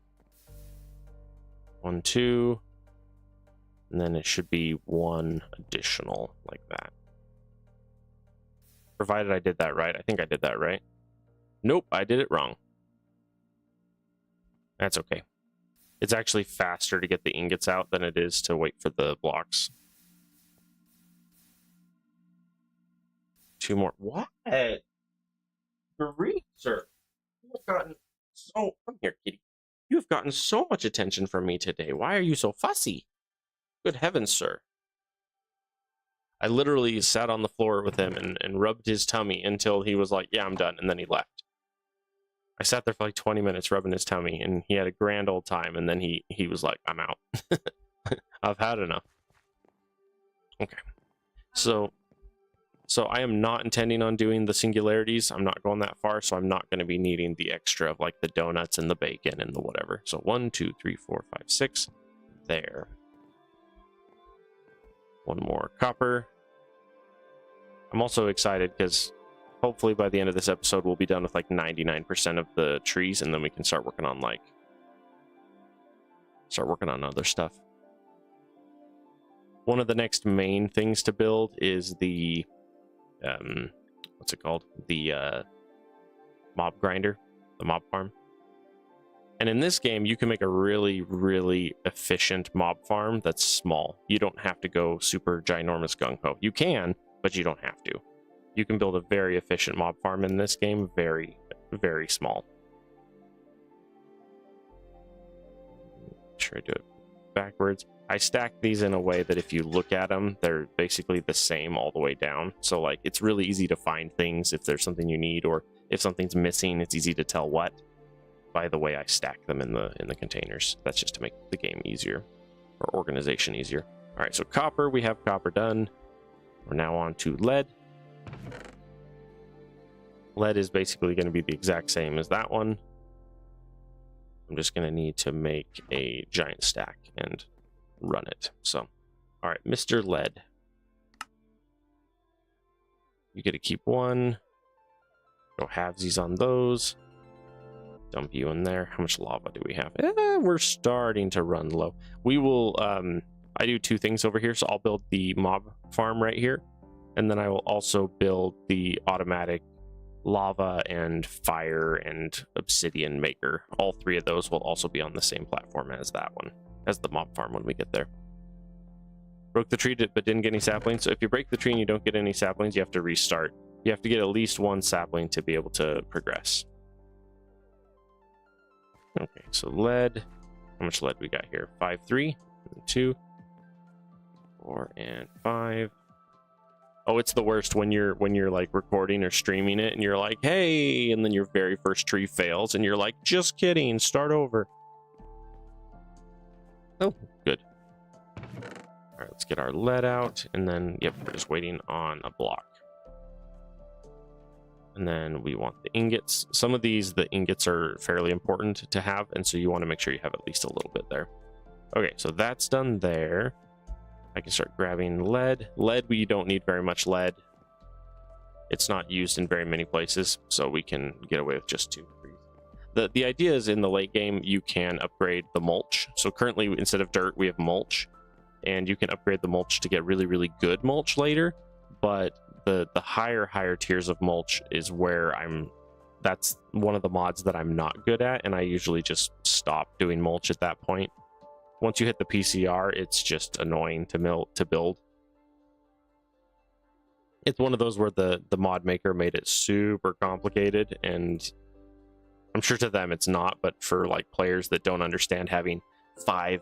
1, 2. And then it should be 1 additional, like that. Provided I did that right. I think I did that right. Nope, I did it wrong. That's okay. It's actually faster to get the ingots out than it is to wait for the blocks. 2 more. What? Great, sir. You have gotten so... Come here, kitty. You have gotten so much attention from me today. Why are you so fussy? Good heavens, sir. I literally sat on the floor with him and rubbed his tummy until he was like, yeah, I'm done. And then he left. I sat there for like 20 minutes rubbing his tummy, and he had a grand old time. And then he was like, I'm out. I've had enough. Okay. So I am not intending on doing the singularities. I'm not going that far, so I'm not going to be needing the extra of like the donuts and the bacon and the whatever. So 1, 2, 3, 4, 5, 6. There. 1 more copper. I'm also excited because hopefully by the end of this episode we'll be done with like 99% of the trees, and then we can start working on other stuff. One of the next main things to build is the what's it called? The mob grinder, the mob farm. And in this game, you can make a really, really efficient mob farm that's small. You don't have to go super ginormous gung-ho. You can, but you don't have to. You can build a very efficient mob farm in this game, very, very small. Make sure I do it backwards. I stack these in a way that if you look at them, they're basically the same all the way down. So like, it's really easy to find things if there's something you need, or if something's missing, it's easy to tell what. By the way I stack them in the containers. That's just to make the game easier, or organization easier. All right, so copper, we have copper done. We're now on to lead. Lead is basically going to be the exact same as that one. I'm just going to need to make a giant stack and run it. So, all right, Mr. Lead. You get to keep one. Go halvesies on those. Dump you in there. How much lava do we have? We're starting to run low. We will, I do two things over here. So I'll build the mob farm right here. And then I will also build the automatic lava and fire and obsidian maker. All three of those will also be on the same platform as that one, as the mob farm when we get there. Broke the tree but didn't get any saplings. So if you break the tree and you don't get any saplings, you have to restart. You have to get at least one sapling to be able to progress. Okay, so lead. How much lead we got here? 5, 3, 2, 4, and 5. Oh, it's the worst when you're like recording or streaming it and you're like, hey, and then your very first tree fails and you're like, just kidding, start over. Oh, good. All right, let's get our lead out, and then yep, we're just waiting on a block. And then we want the ingots. Some of these, the ingots are fairly important to have, and so you want to make sure you have at least a little bit there. Okay, so that's done there. I can start grabbing lead. Lead, we don't need very much lead. It's not used in very many places, so we can get away with just 2. The idea is in the late game, you can upgrade the mulch. So currently, instead of dirt, we have mulch, and you can upgrade the mulch to get really, really good mulch later. But the higher tiers of mulch is where that's one of the mods that I'm not good at, and I usually just stop doing mulch at that point. Once you hit the PCR, it's just annoying to build. It's one of those where the mod maker made it super complicated, and I'm sure to them it's not, but for like players that don't understand having five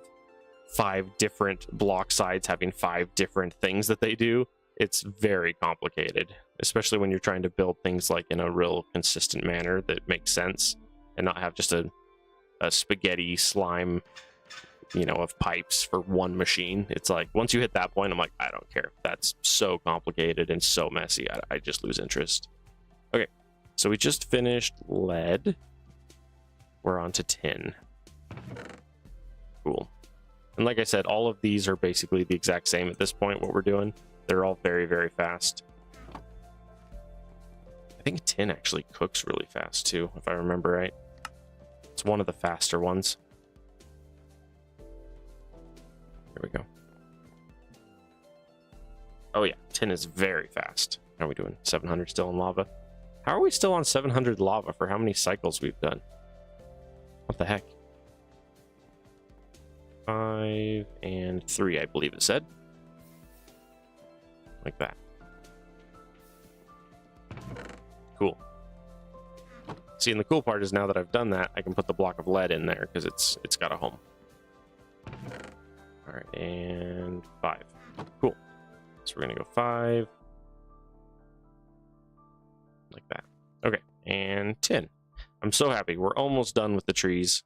different block sides, having 5 different things that they do, it's very complicated, especially when you're trying to build things like in a real consistent manner that makes sense and not have just a spaghetti slime, you know, of pipes for one machine. It's like once you hit that point, I'm like, I don't care. That's so complicated and so messy. I just lose interest. Okay, so we just finished lead. We're on to tin. Cool. And like I said, all of these are basically the exact same at this point, what we're doing. They're all very, very fast. I think tin actually cooks really fast too, if I remember right. It's one of the faster ones. Here we go. Oh yeah, tin is very fast. How are we doing? 700 still in lava? How are we still on 700 lava for how many cycles we've done? What the heck? 5 and 3, I believe it said. Like that. Cool. See, and the cool part is now that I've done that, I can put the block of lead in there because it's got a home. All right, and 5. Cool. So we're gonna go 5. Like that. Okay, and 10. I'm so happy. We're almost done with the trees.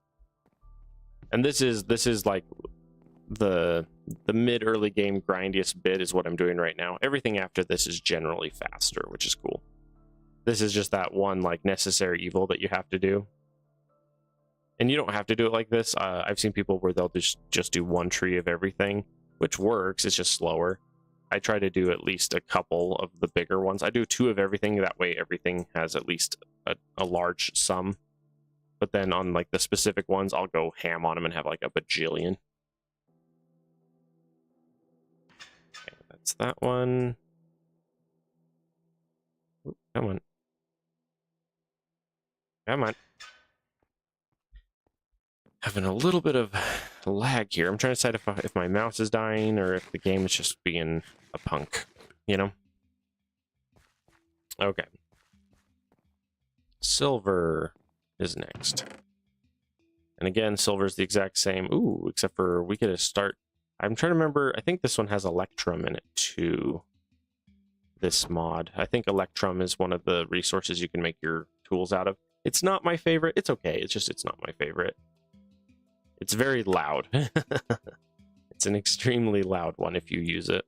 And this is like the mid-early game grindiest bit is what I'm doing right now. Everything after this is generally faster, which is cool. This is just that one like necessary evil that you have to do. And you don't have to do it like this. I've seen people where they'll just do 1 tree of everything, which works. It's just slower. I try to do at least a couple of the bigger ones. I do 2 of everything. That way everything has at least a large sum. But then on like the specific ones, I'll go ham on them and have like a bajillion. Okay, that's that one. Ooh, come on. Come on. Having a little bit of lag here. I'm trying to decide if my mouse is dying or if the game is just being a punk, you know? Okay. Silver is next. And again, silver is the exact same. Ooh, except for we get a start. I'm trying to remember. I think this one has Electrum in it too. This mod. I think Electrum is one of the resources you can make your tools out of. It's not my favorite. It's okay. It's not my favorite. It's very loud. It's an extremely loud one if you use it.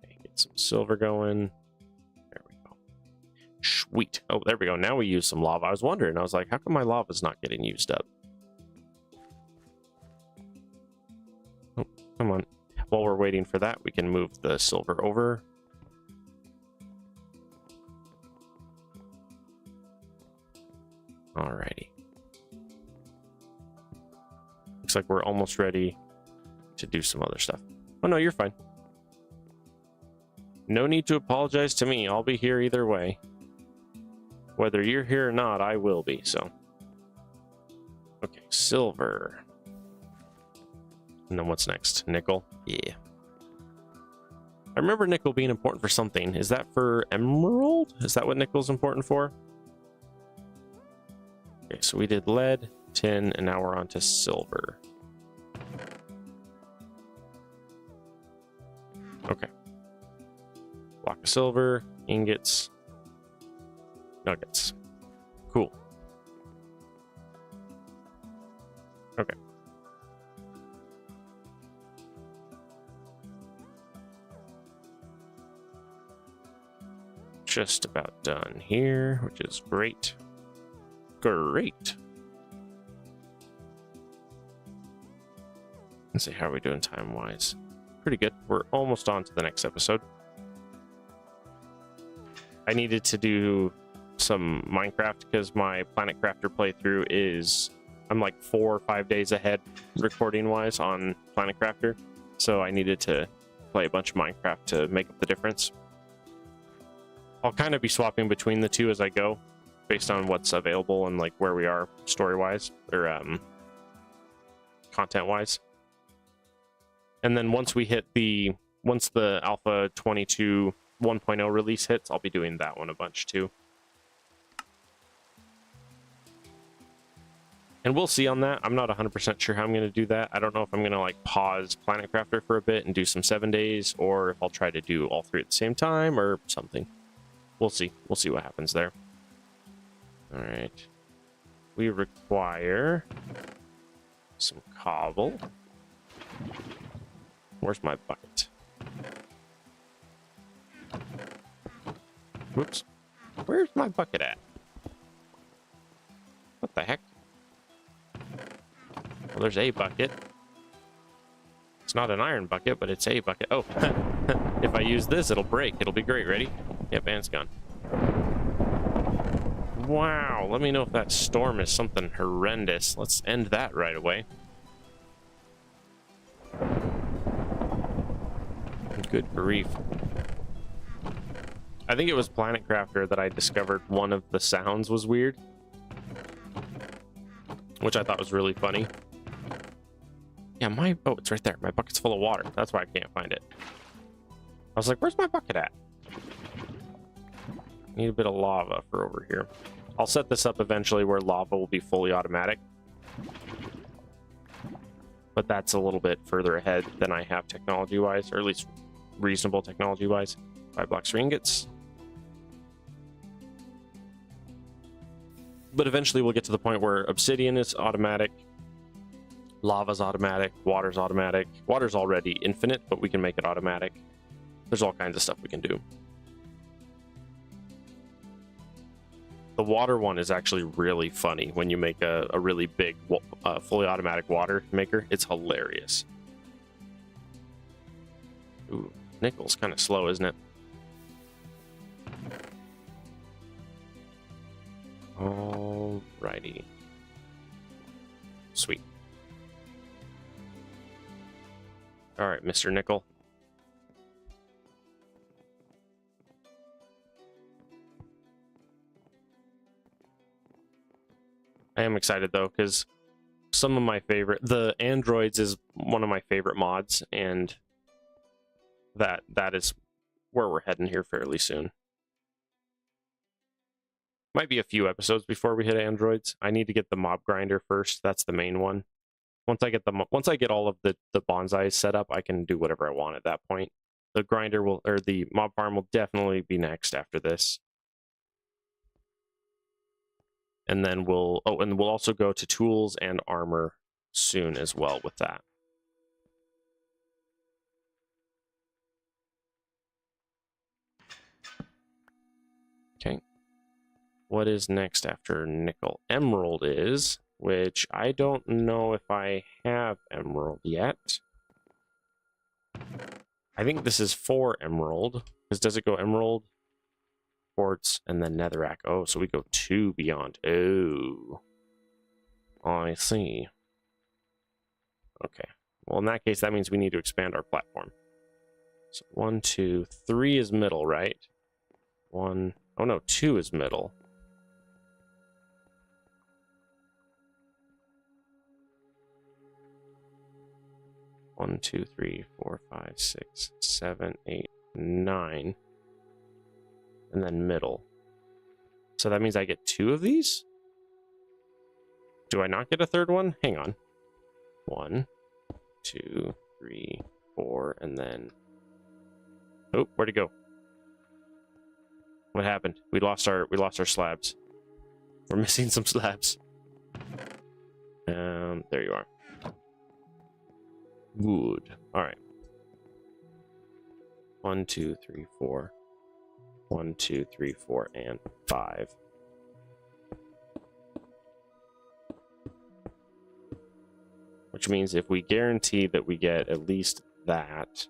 Okay, get some silver going. There we go. Sweet. Oh, there we go. Now we use some lava. I was wondering. I was like, how come my lava's not getting used up? Oh, come on. While we're waiting for that, we can move the silver over. Alrighty. Looks like we're almost ready to do some other stuff. Oh no, you're fine. No need to apologize to me. I'll be here either way. Whether you're here or not, I will be, so. Okay, silver. And then what's next? Nickel? Yeah. I remember nickel being important for something. Is that for emerald? Is that what nickel's important for? Okay, so we did lead, tin, and now we're on to silver. Okay. Block of silver, ingots, nuggets. Cool. Okay. Just about done here, which is great. Great. Let's see, how are we doing time-wise? Pretty good. We're almost on to the next episode. I needed to do some Minecraft because my Planet Crafter playthrough is... I'm like 4 or 5 days ahead recording-wise on Planet Crafter. So I needed to play a bunch of Minecraft to make up the difference. I'll kind of be swapping between the two as I go, based on what's available and like where we are story-wise or content-wise. And then once the Alpha 22 1.0 release hits, I'll be doing that one a bunch too. And we'll see on that. I'm not 100% sure how I'm going to do that. I don't know if I'm going to like pause Planet Crafter for a bit and do some 7 days, or if I'll try to do all 3 at the same time or something. We'll see. We'll see what happens there. All right. We require some cobble. Where's my bucket? Whoops. Where's my bucket at? What the heck? Well, there's a bucket. It's not an iron bucket, but it's a bucket. Oh, if I use this, it'll break. It'll be great. Ready? Yep, and it's gone. Wow, let me know if that storm is something horrendous. Let's end that right away. Good grief. I think it was Planet Crafter that I discovered one of the sounds was weird, which I thought was really funny. Yeah, oh, it's right there. My bucket's full of water. That's why I can't find it. I was like, where's my bucket at? Need a bit of lava for over here. I'll set this up eventually where lava will be fully automatic. But that's a little bit further ahead than I have technology-wise, or at least reasonable technology-wise. 5 blocks for ingots. But eventually we'll get to the point where obsidian is automatic, lava's automatic, water's automatic. Water's already infinite, but we can make it automatic. There's all kinds of stuff we can do. The water one is actually really funny when you make a really big, fully automatic water maker. It's hilarious. Ooh, nickel's kind of slow, isn't it? Alrighty. Sweet. Alright, Mr. Nickel. I am excited though, because some of my the androids is one of my favorite mods, and that is where we're heading here fairly soon. Might be a few episodes before we hit androids. I need to get the mob grinder first. That's the main one. Once I get all of the bonsais set up, I can do whatever I want at that point. The grinder or the mob farm will definitely be next after this. And then we'll also go to tools and armor soon as well with that. Okay. What is next after nickel? Emerald is, which I don't know if I have emerald yet. I think this is 4 emerald. Because does it go emerald, quartz, and then netherrack? Oh, so we go 2 beyond. Oh. I see. Okay. Well, in that case, that means we need to expand our platform. So 1, 2, 3 is middle, right? 1. Oh no, 2 is middle. One, 2, 3, 4, 5, 6, 7, 8, 9. And then middle. So that means I get 2 of these? Do I not get a third one? Hang on. 1, 2, 3, 4, and then... Oh, where'd it go? What happened? We lost our slabs. We're missing some slabs. There you are. Good. Alright. 1, 2, 3, 4. 1, 2, 3, 4, and 5. Which means if we guarantee that we get at least that,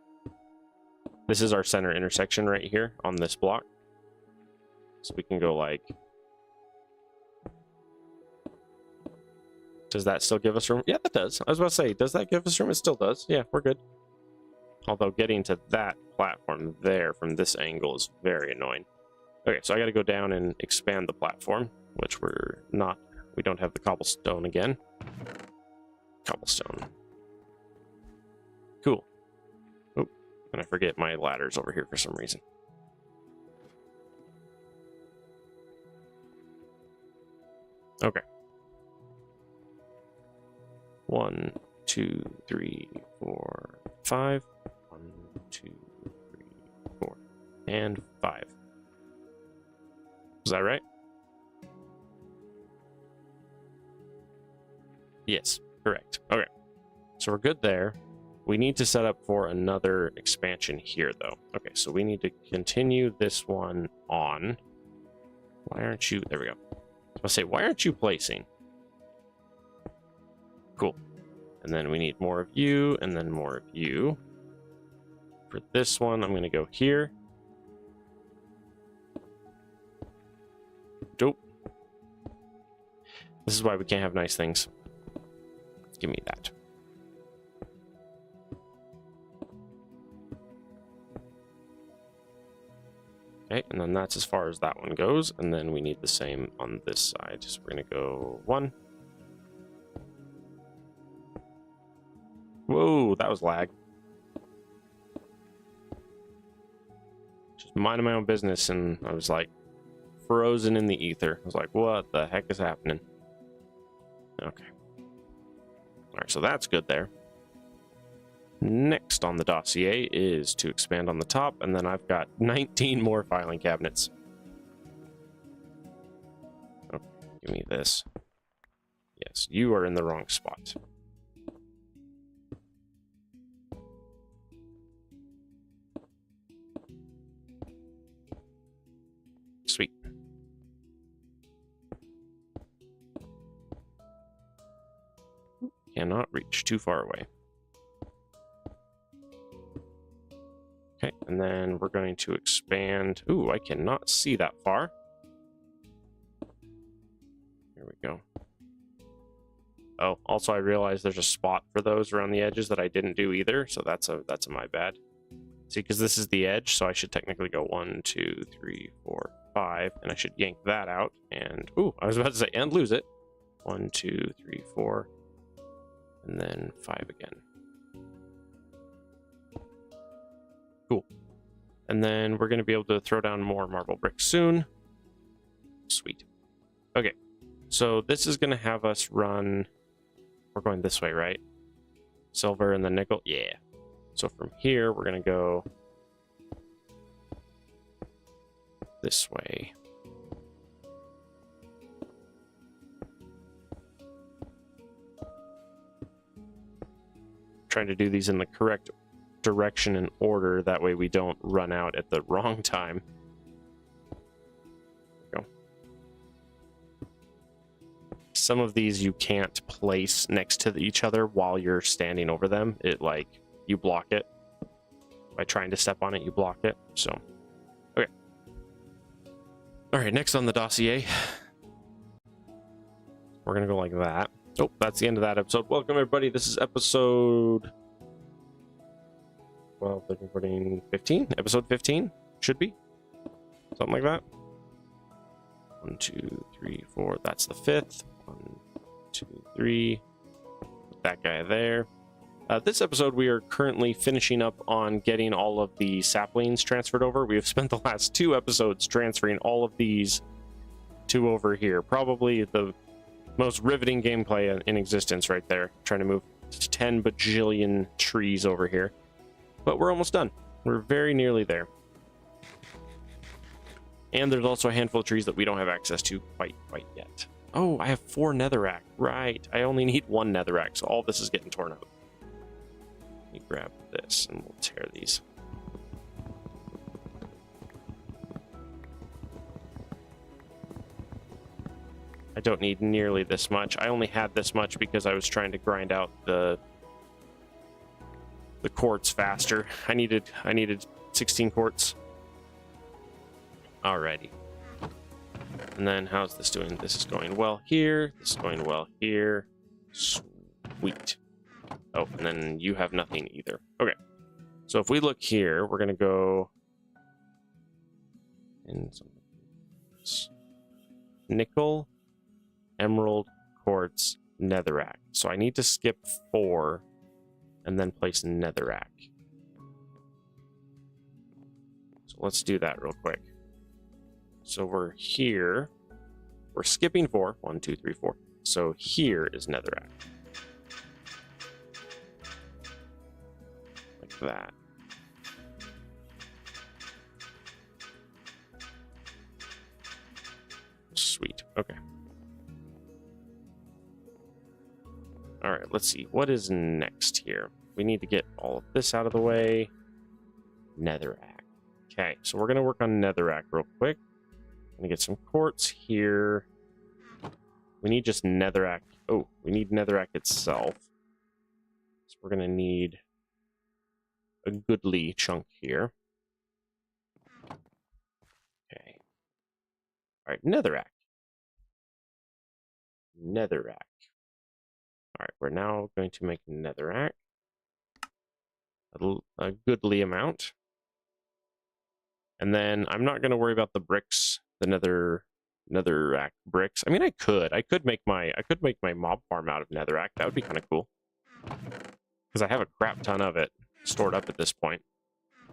this is our center intersection right here on this block. So we can go like, does that still give us room? Yeah, that does. I was about to say, does that give us room? It still does. Yeah, we're good. Although getting to that platform there from this angle is very annoying. Okay, so I got to go down and expand the platform, which we don't have the cobblestone again. Cobblestone. Cool. Oh, and I forget my ladder's over here for some reason. Okay. 1, 2, 3, 4, 5. 1, 2, 3, 4, and 5. Is that right? Yes, correct. Okay. So we're good there. We need to set up for another expansion here, though. Okay, so we need to continue this one on. Why aren't you... There we go. I'll say, why aren't you placing? Cool. And then we need more of you, and then more of you. For this one, I'm going to go here. Dope. This is why we can't have nice things. Give me that. Okay, and then that's as far as that one goes, and then we need the same on this side. So we're going to go 1. Whoa, that was lag. Just minding my own business, and I was like frozen in the ether. I was like, what the heck is happening? Okay. Alright, so that's good there. Next on the dossier is to expand on the top, and then I've got 19 more filing cabinets. Oh, give me this. Yes, you are in the wrong spot. Sweet. Cannot reach, too far away. Okay, and then we're going to expand. Ooh, I cannot see that far. There we go. Oh, also I realized there's a spot for those around the edges that I didn't do either, so that's a my bad. See, because this is the edge, so I should technically go 1, 2, 3, 4, 5, and I should yank that out, and ooh, I was about to say, and lose it. 1, 2, 3, 4, and then 5 again. Cool. And then we're going to be able to throw down more marble bricks soon. Sweet. Okay, so this is going to have us run... We're going this way, right? Silver and the nickel? Yeah. So from here, we're going to go this way. Trying to do these in the correct direction and order, that way we don't run out at the wrong time. There we go. Some of these you can't place next to each other while you're standing over them. It like you block it. By trying to step on it, you block it. So, okay. All right, next on the dossier, we're going to go like that. Oh, that's the end of that episode. Welcome, everybody. This is episode 12, 13, 14, 15. Episode 15, should be. Something like that. 1, 2, 3, 4. That's the 5th. 1, 2, 3. Put that guy there. This episode, we are currently finishing up on getting all of the saplings transferred over. We have spent the last 2 episodes transferring all of these to over here. Probably the most riveting gameplay in existence right there. Trying to move 10 bajillion trees over here. But we're almost done. We're very nearly there. And there's also a handful of trees that we don't have access to quite yet. Oh, I have 4 netherrack. Right. I only need 1 netherrack, so all this is getting torn up. Let me grab this and we'll tear these. I don't need nearly this much. I only had this much because I was trying to grind out the quartz faster. I needed 16 quartz. Alrighty. And then how's this doing? This is going well here. This is going well here. Sweet. Oh, and then you have nothing either. Okay. So if we look here, we're going to go in some nickel, emerald, quartz, netherrack. So I need to skip 4 and then place netherrack. So let's do that real quick. So we're here. We're skipping 4. 1, 2, 3, 4. So here is netherrack. Like that. Sweet. Okay. All right, let's see. What is next here? We need to get all of this out of the way. Netherrack. Okay, so we're going to work on netherrack real quick. I'm going to get some quartz here. We need just netherrack. Oh, we need netherrack itself. So we're going to need a goodly chunk here. Okay. All right, netherrack. Netherrack. All right, we're now going to make netherrack. A goodly amount. And then I'm not going to worry about the bricks, the netherrack bricks. I mean, I could make my mob farm out of netherrack. That would be kind of cool. Because I have a crap ton of it stored up at this point.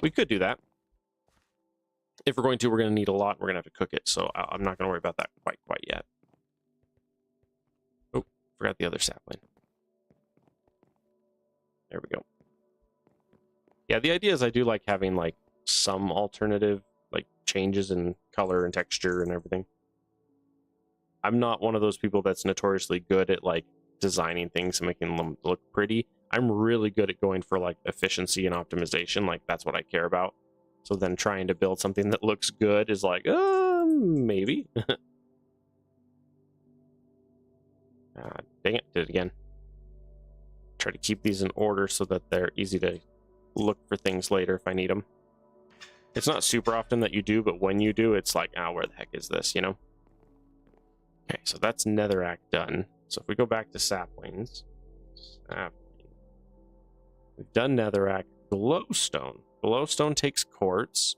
We could do that. If we're going to, we're going to need a lot. We're going to have to cook it, so I'm not going to worry about that quite yet. Oh, forgot the other sapling. There we go. Yeah, the idea is I do like having like some alternative like changes in color and texture and everything. I'm not one of those people that's notoriously good at like designing things and making them look pretty. I'm really good at going for like efficiency and optimization. Like that's what I care about. So then trying to build something that looks good is like, maybe. Dang it, did it again. Try to keep these in order so that they're easy to look for things later if I need them. It's not super often that you do, but when you do, it's like, where the heck is this, you know? Okay, so that's netherrack done. So if we go back to saplings, we've done netherrack. Glowstone. Glowstone takes quartz.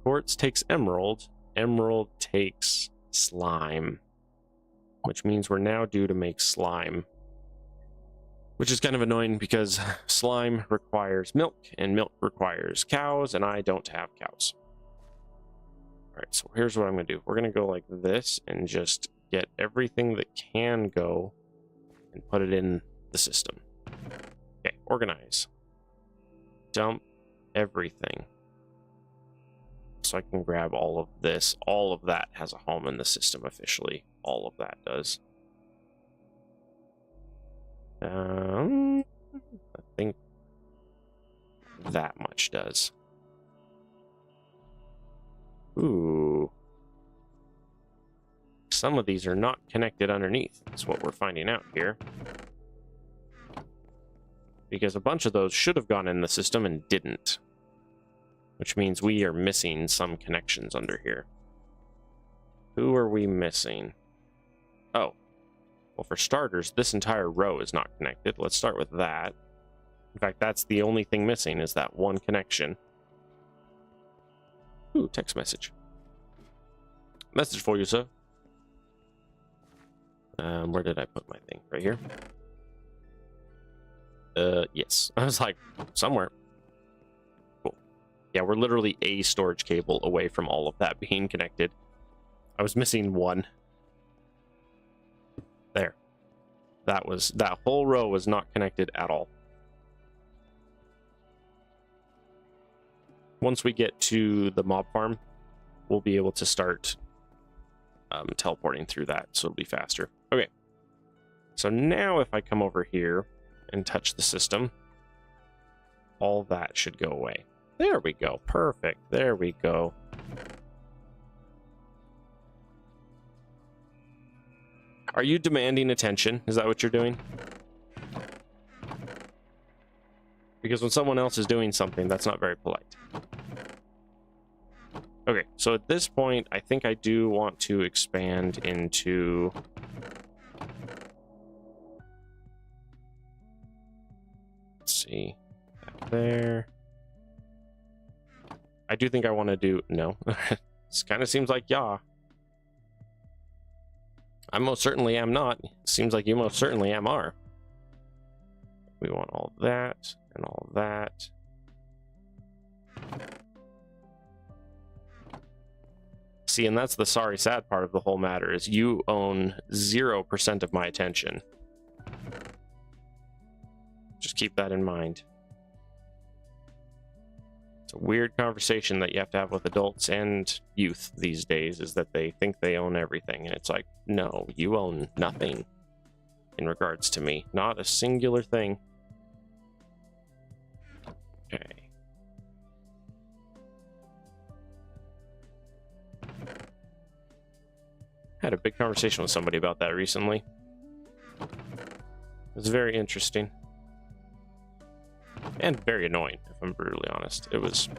Quartz takes emerald. Emerald takes slime. Which means we're now due to make slime. Which is kind of annoying because slime requires milk, and milk requires cows, and I don't have cows. Alright, so here's what I'm going to do. We're going to go like this and just get everything that can go and put it in the system. Okay, organize. Dump everything. So I can grab all of this. All of that has a home in the system officially. All of that does. I think that much does. Ooh. Some of these are not connected underneath. That's what we're finding out here. Because a bunch of those should have gone in the system and didn't. which means we are missing some connections under here. Who are we missing? Oh, well, for starters, this entire row is not connected. Let's start with that. In fact, that's the only thing missing, is that one connection. Ooh, text message. Message for you, sir. Where did I put my thing? Right here? Yes. I was like, somewhere. Cool. Yeah, we're literally a storage cable away from all of that being connected. I was missing one. There. That whole row was not connected at all. Once we get to the mob farm, we'll be able to start teleporting through that, so it'll be faster. Okay. So now if I come over here and touch the system, all that should go away. There we go. Perfect. There we go. Are you demanding attention? Is that what you're doing? Because when someone else is doing something, that's not very polite. Okay, so at this point, I think I do want to expand into... Let's see. That there. I do think I want to do... No. This kind of seems like yeah. I most certainly am not. Seems like you most certainly are. We want all that and all that. See, and that's the sorry sad part of the whole matter, is you own 0% of my attention. Just keep that in mind. It's a weird conversation that you have to have with adults and youth these days, is that they think they own everything, and it's like, no, you own nothing in regards to me. Not a singular thing. Okay. Had a big conversation with somebody about that recently. It was very interesting. And very annoying, if I'm brutally honest. It was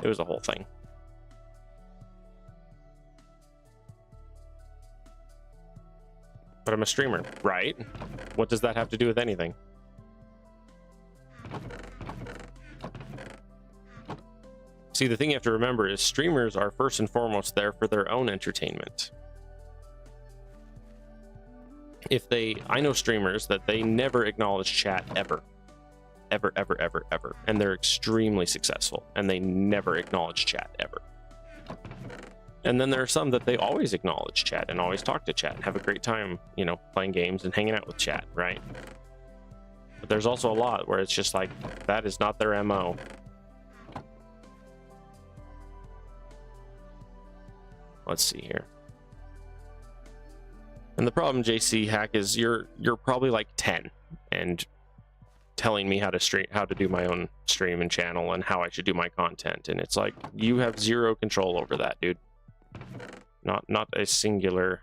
a whole thing. But I'm a streamer, right? What does that have to do with anything? See, the thing you have to remember is streamers are first and foremost there for their own entertainment. I know streamers that they never acknowledge chat ever. Ever, ever, ever, ever. And they're extremely successful, and they never acknowledge chat ever. And then there are some that they always acknowledge chat and always talk to chat and have a great time, you know, playing games and hanging out with chat, right? But there's also a lot where it's just like, that is not their MO. Let's see here. And the problem, JC Hack, is you're probably like 10 and telling me how to do my own stream and channel and how I should do my content, and it's like, you have zero control over that, dude. Not a singular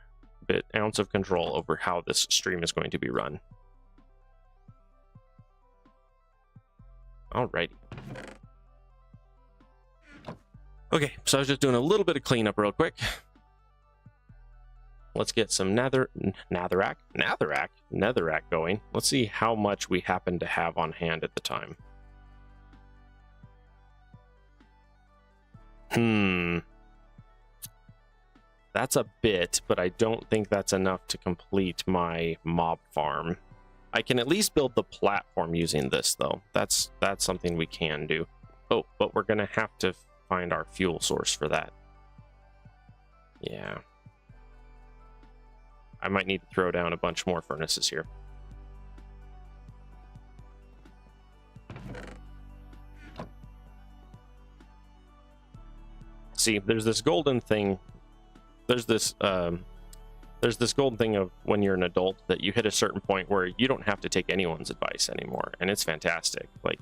ounce of control over how this stream is going to be run. Alrighty. Okay, so I was just doing a little bit of cleanup real quick. Let's get some netherrack going. Let's see how much we happen to have on hand at the time. That's a bit, but I don't think that's enough to complete my mob farm. I can at least build the platform using this, though. That's something we can do. Oh, but we're gonna have to find our fuel source for that. Yeah. I might need to throw down a bunch more furnaces here. See, there's this golden thing. There's this golden thing of when you're an adult that you hit a certain point where you don't have to take anyone's advice anymore, and it's fantastic. Like,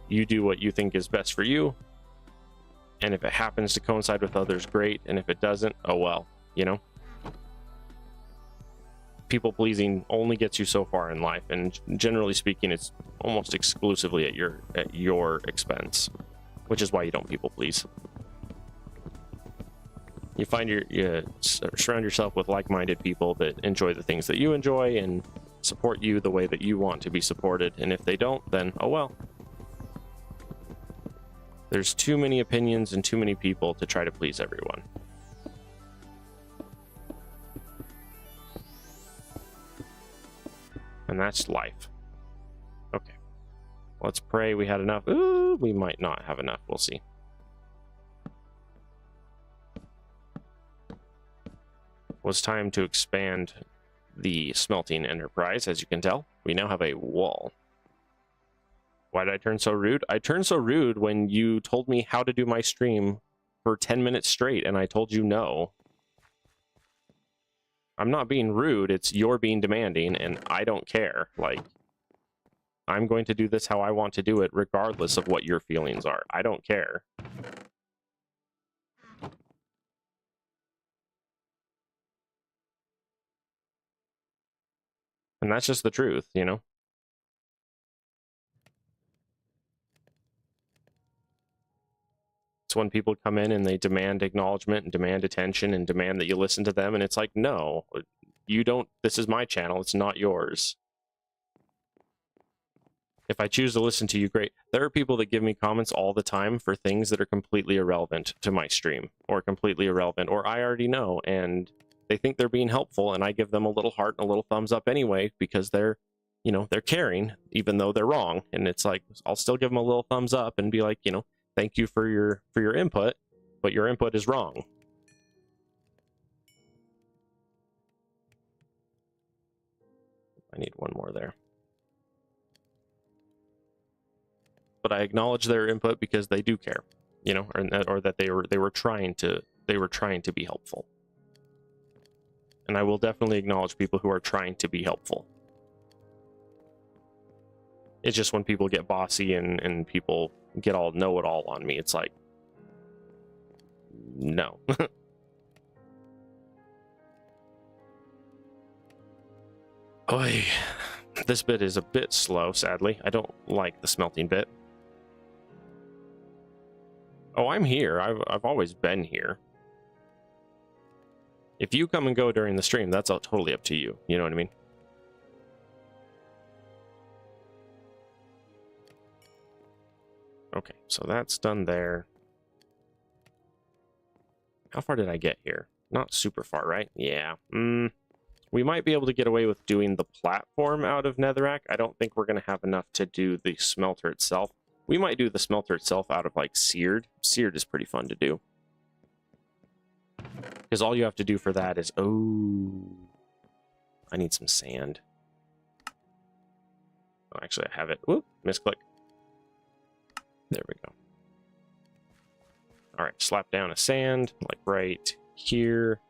you do what you think is best for you, and if it happens to coincide with others, great, and if it doesn't, oh well, you know? People pleasing only gets you so far in life, and generally speaking, it's almost exclusively at your expense. which is why you don't people please. You find you surround yourself with like-minded people that enjoy the things that you enjoy and support you the way that you want to be supported. And if they don't, then oh well. There's too many opinions and too many people to try to please everyone. And that's life. Okay. Let's pray we had enough. Ooh, we might not have enough. We'll see. Well, it's time to expand the smelting enterprise. As you can tell, we now have a wall. Why did I turn so rude? I turned so rude when you told me how to do my stream for 10 minutes straight, and I told you no. I'm not being rude, it's you're being demanding, and I don't care. Like, I'm going to do this how I want to do it, regardless of what your feelings are. I don't care. And that's just the truth, you know? It's when people come in and they demand acknowledgement and demand attention and demand that you listen to them, and it's like, no, you don't. This is my channel, it's not yours. If I choose to listen to you, great. There are people that give me comments all the time for things that are completely irrelevant to my stream, or completely irrelevant, or I already know, and they think they're being helpful, and I give them a little heart and a little thumbs up anyway, because they're, you know, they're caring, even though they're wrong. And it's like, I'll still give them a little thumbs up and be like, you know, thank you for your input, but your input is wrong. I need one more there. But I acknowledge their input because they do care, you know, or that they were trying to be helpful. And I will definitely acknowledge people who are trying to be helpful. It's just when people get bossy and people get all know-it-all on me, it's like, no. Oy. This bit is a bit slow, sadly. I don't like the smelting bit. Oh, I'm here. I've always been here. If you come and go during the stream, that's all totally up to you. You know what I mean? Okay, so that's done there. How far did I get here? Not super far, right? Yeah. We might be able to get away with doing the platform out of Netherrack. I don't think we're going to have enough to do the smelter itself. We might do the smelter itself out of, like, Seared. Seared is pretty fun to do. Because all you have to do for that is... Oh... I need some sand. Oh, actually, I have it. Whoop! Misclick. There we go. Alright, slap down a sand, like right here.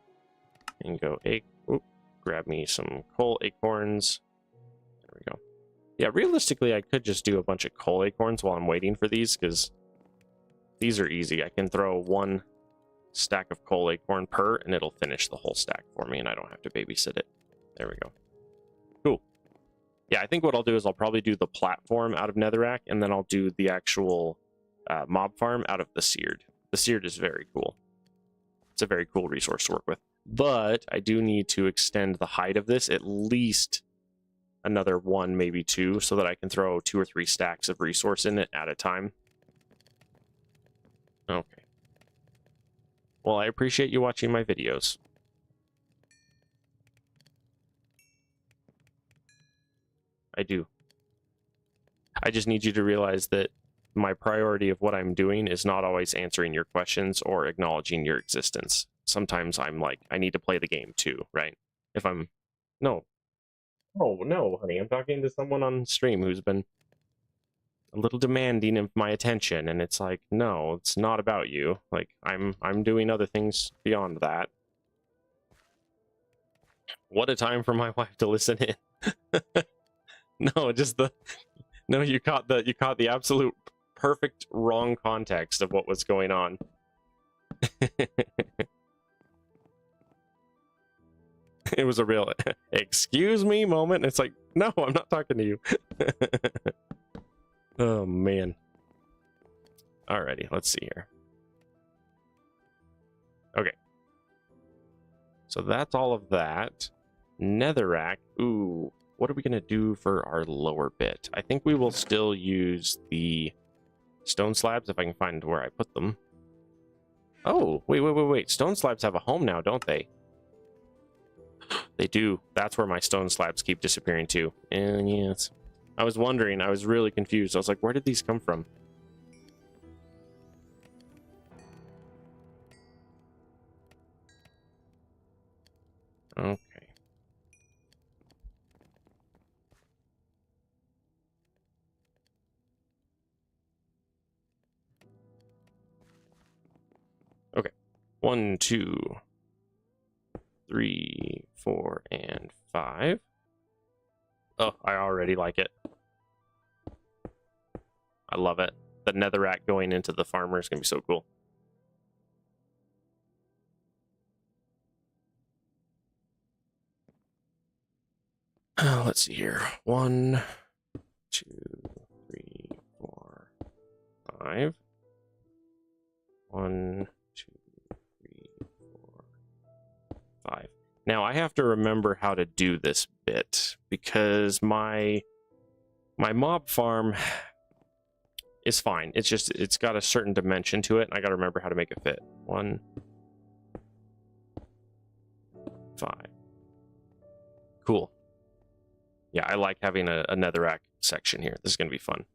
And go... Whoop! Grab me some coal acorns. There we go. Yeah, realistically, I could just do a bunch of coal acorns while I'm waiting for these, because these are easy. I can throw one stack of coal acorn per, and it'll finish the whole stack for me, and I don't have to babysit it. There we go. Cool. Yeah, I think what I'll do is I'll probably do the platform out of Netherrack, and then I'll do the actual mob farm out of the Seared. The Seared is very cool. It's a very cool resource to work with. But I do need to extend the height of this at least another 1, maybe 2, so that I can throw 2 or 3 stacks of resource in it at a time. Okay. Well, I appreciate you watching my videos. I do. I just need you to realize that my priority of what I'm doing is not always answering your questions or acknowledging your existence. Sometimes I'm like, I need to play the game too, right? If I'm... No. Oh, no, honey. I'm talking to someone on stream who's been a little demanding of my attention, and it's like, no, it's not about you. Like, I'm doing other things beyond that. What a time for my wife to listen in. No, just the... No, you caught the absolute perfect wrong context of what was going on. It was a real excuse me moment. It's like, no, I'm not talking to you. Oh man. Alrighty, let's see here. Okay. So that's all of that. Netherrack. Ooh, what are we going to do for our lower bit? I think we will still use the stone slabs if I can find where I put them. Oh, wait. Stone slabs have a home now, don't they? They do. That's where my stone slabs keep disappearing too. And yes. I was wondering. I was really confused. I was like, where did these come from? Okay. Okay. 1, 2, 3, 4, and 5. Oh, I already like it. I love it. The netherrack going into the farmer is going to be so cool. Let's see here. 1, 2, 3, 4, 5. 1, 2, 3, 4, 5. Now I have to remember how to do this bit because my mob farm is fine. It's just it's got a certain dimension to it, and I got to remember how to make it fit. 1, 5. Cool. Yeah, I like having a netherrack section here. This is going to be fun.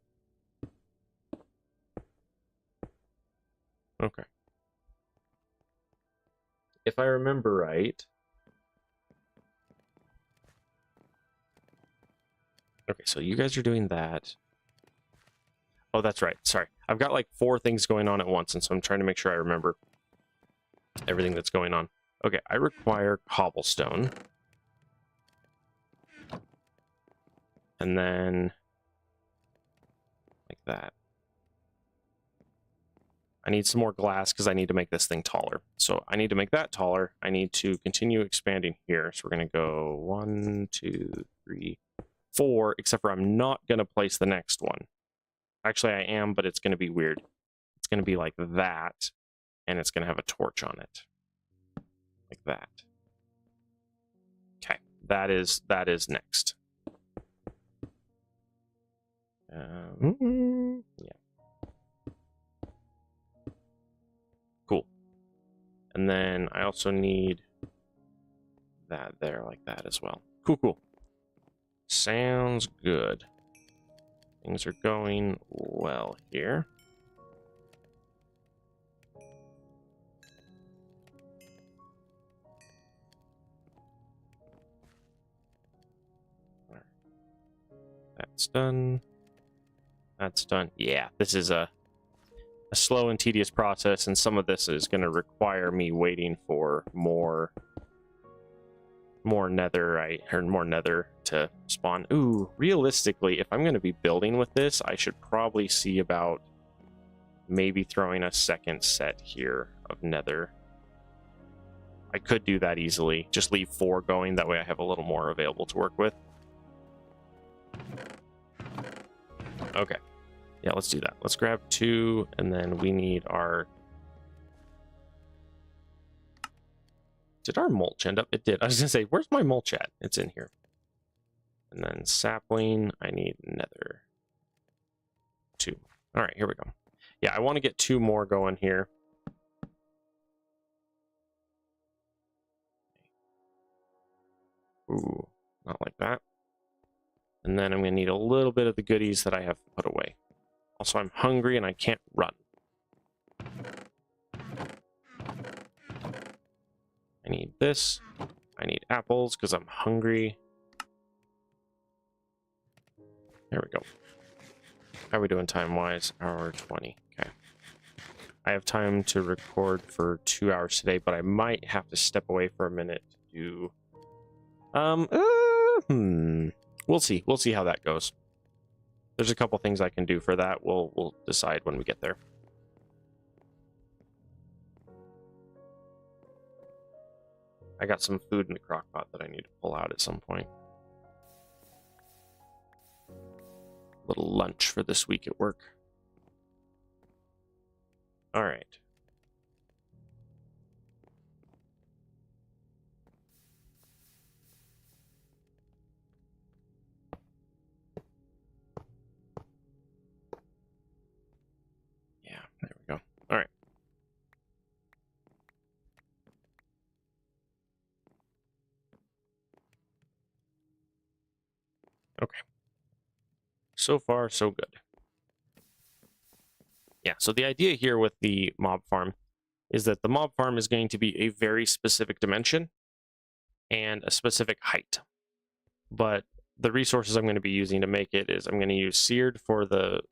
Okay. If I remember right... Okay, so you guys are doing that. Oh, that's right. Sorry. I've got like 4 things going on at once, and so I'm trying to make sure I remember everything that's going on. Okay, I require cobblestone. And then like that. I need some more glass because I need to make this thing taller. So I need to make that taller. I need to continue expanding here. So we're going to go 1, 2, 3, 4, except for I'm not going to place the next one. Actually, I am, but it's going to be weird. It's going to be like that, and it's going to have a torch on it. Like that. Okay, that is next. Yeah. Cool. And then I also need that there like that as well. Cool. Sounds good. Things are going well here. That's done. That's done. Yeah, this is a slow and tedious process, and some of this is going to require me waiting for more netherite or more nether to spawn. Ooh, realistically, if I'm going to be building with this, I should probably see about maybe throwing a second set here of nether. I could do that easily. Just leave 4 going. That way I have a little more available to work with. Okay. Yeah, let's do that. Let's grab 2, and then we need our... Did our mulch end up? It did. I was going to say, where's my mulch at? It's in here. And then sapling, I need nether. 2. All right, here we go. Yeah, I want to get 2 more going here. Ooh, not like that. And then I'm going to need a little bit of the goodies that I have put away. Also, I'm hungry and I can't run. I need this. I need apples because I'm hungry. There we go. How are we doing time-wise? Hour 20. Okay. I have time to record for 2 hours today, but I might have to step away for a minute to do... We'll see. We'll see how that goes. There's a couple things I can do for that. We'll decide when we get there. I got some food in the crock pot that I need to pull out at some point. Little lunch for this week at work. All right. Yeah, there we go. All right. Okay. So far, so good. Yeah, so the idea here with the mob farm is that the mob farm is going to be a very specific dimension and a specific height. But the resources I'm going to be using to make it is I'm going to use seared for the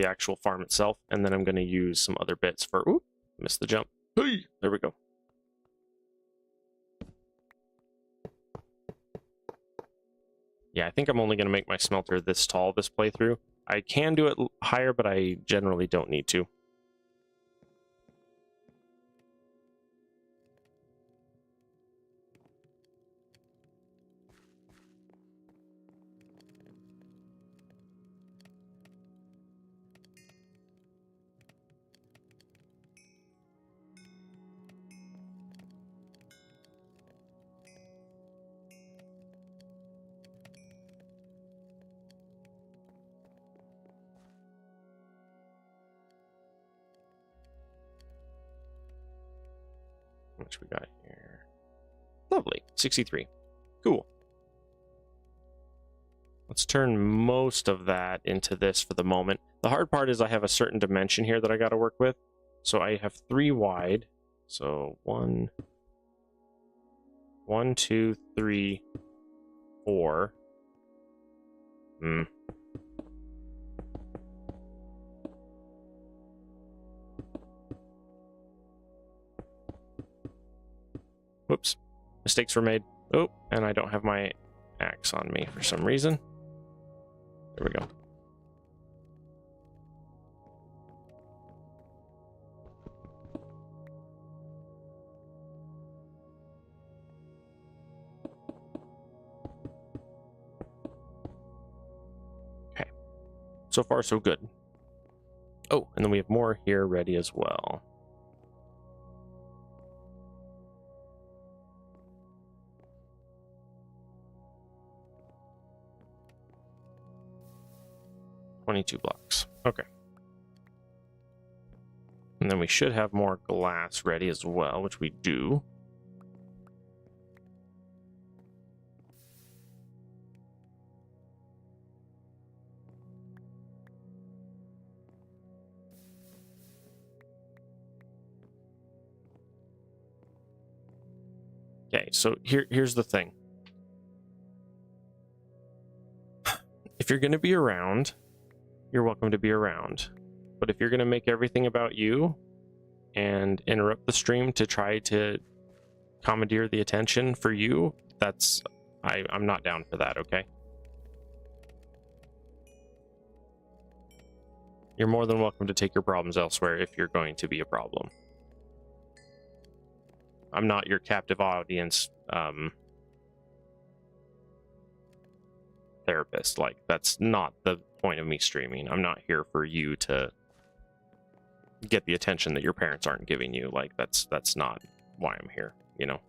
actual farm itself, and then I'm going to use some other bits for oop, missed the jump. Hey, there we go. Yeah, I think I'm only going to make my smelter this tall this playthrough. I can do it higher, but I generally don't need to. How much we got here? Lovely, 63. Cool. Let's turn most of that into this for the moment. The hard part is I have a certain dimension here that I got to work with. So I have 3 wide. So 1, 2, 3, 4. Whoops. Mistakes were made. Oh, and I don't have my axe on me for some reason. There we go. Okay. So far, so good. Oh, and then we have more here ready as well. $22 blocks. Okay. And then we should have more glass ready as well, which we do. Okay, so here's the thing. If you're going to be around, you're welcome to be around. But if you're going to make everything about you and interrupt the stream to try to commandeer the attention for you, I'm not down for that, okay? You're more than welcome to take your problems elsewhere if you're going to be a problem. I'm not your captive audience therapist. Like, that's not the point of me streaming. I'm not here for you to get the attention that your parents aren't giving you. Like, that's not why I'm here, you know?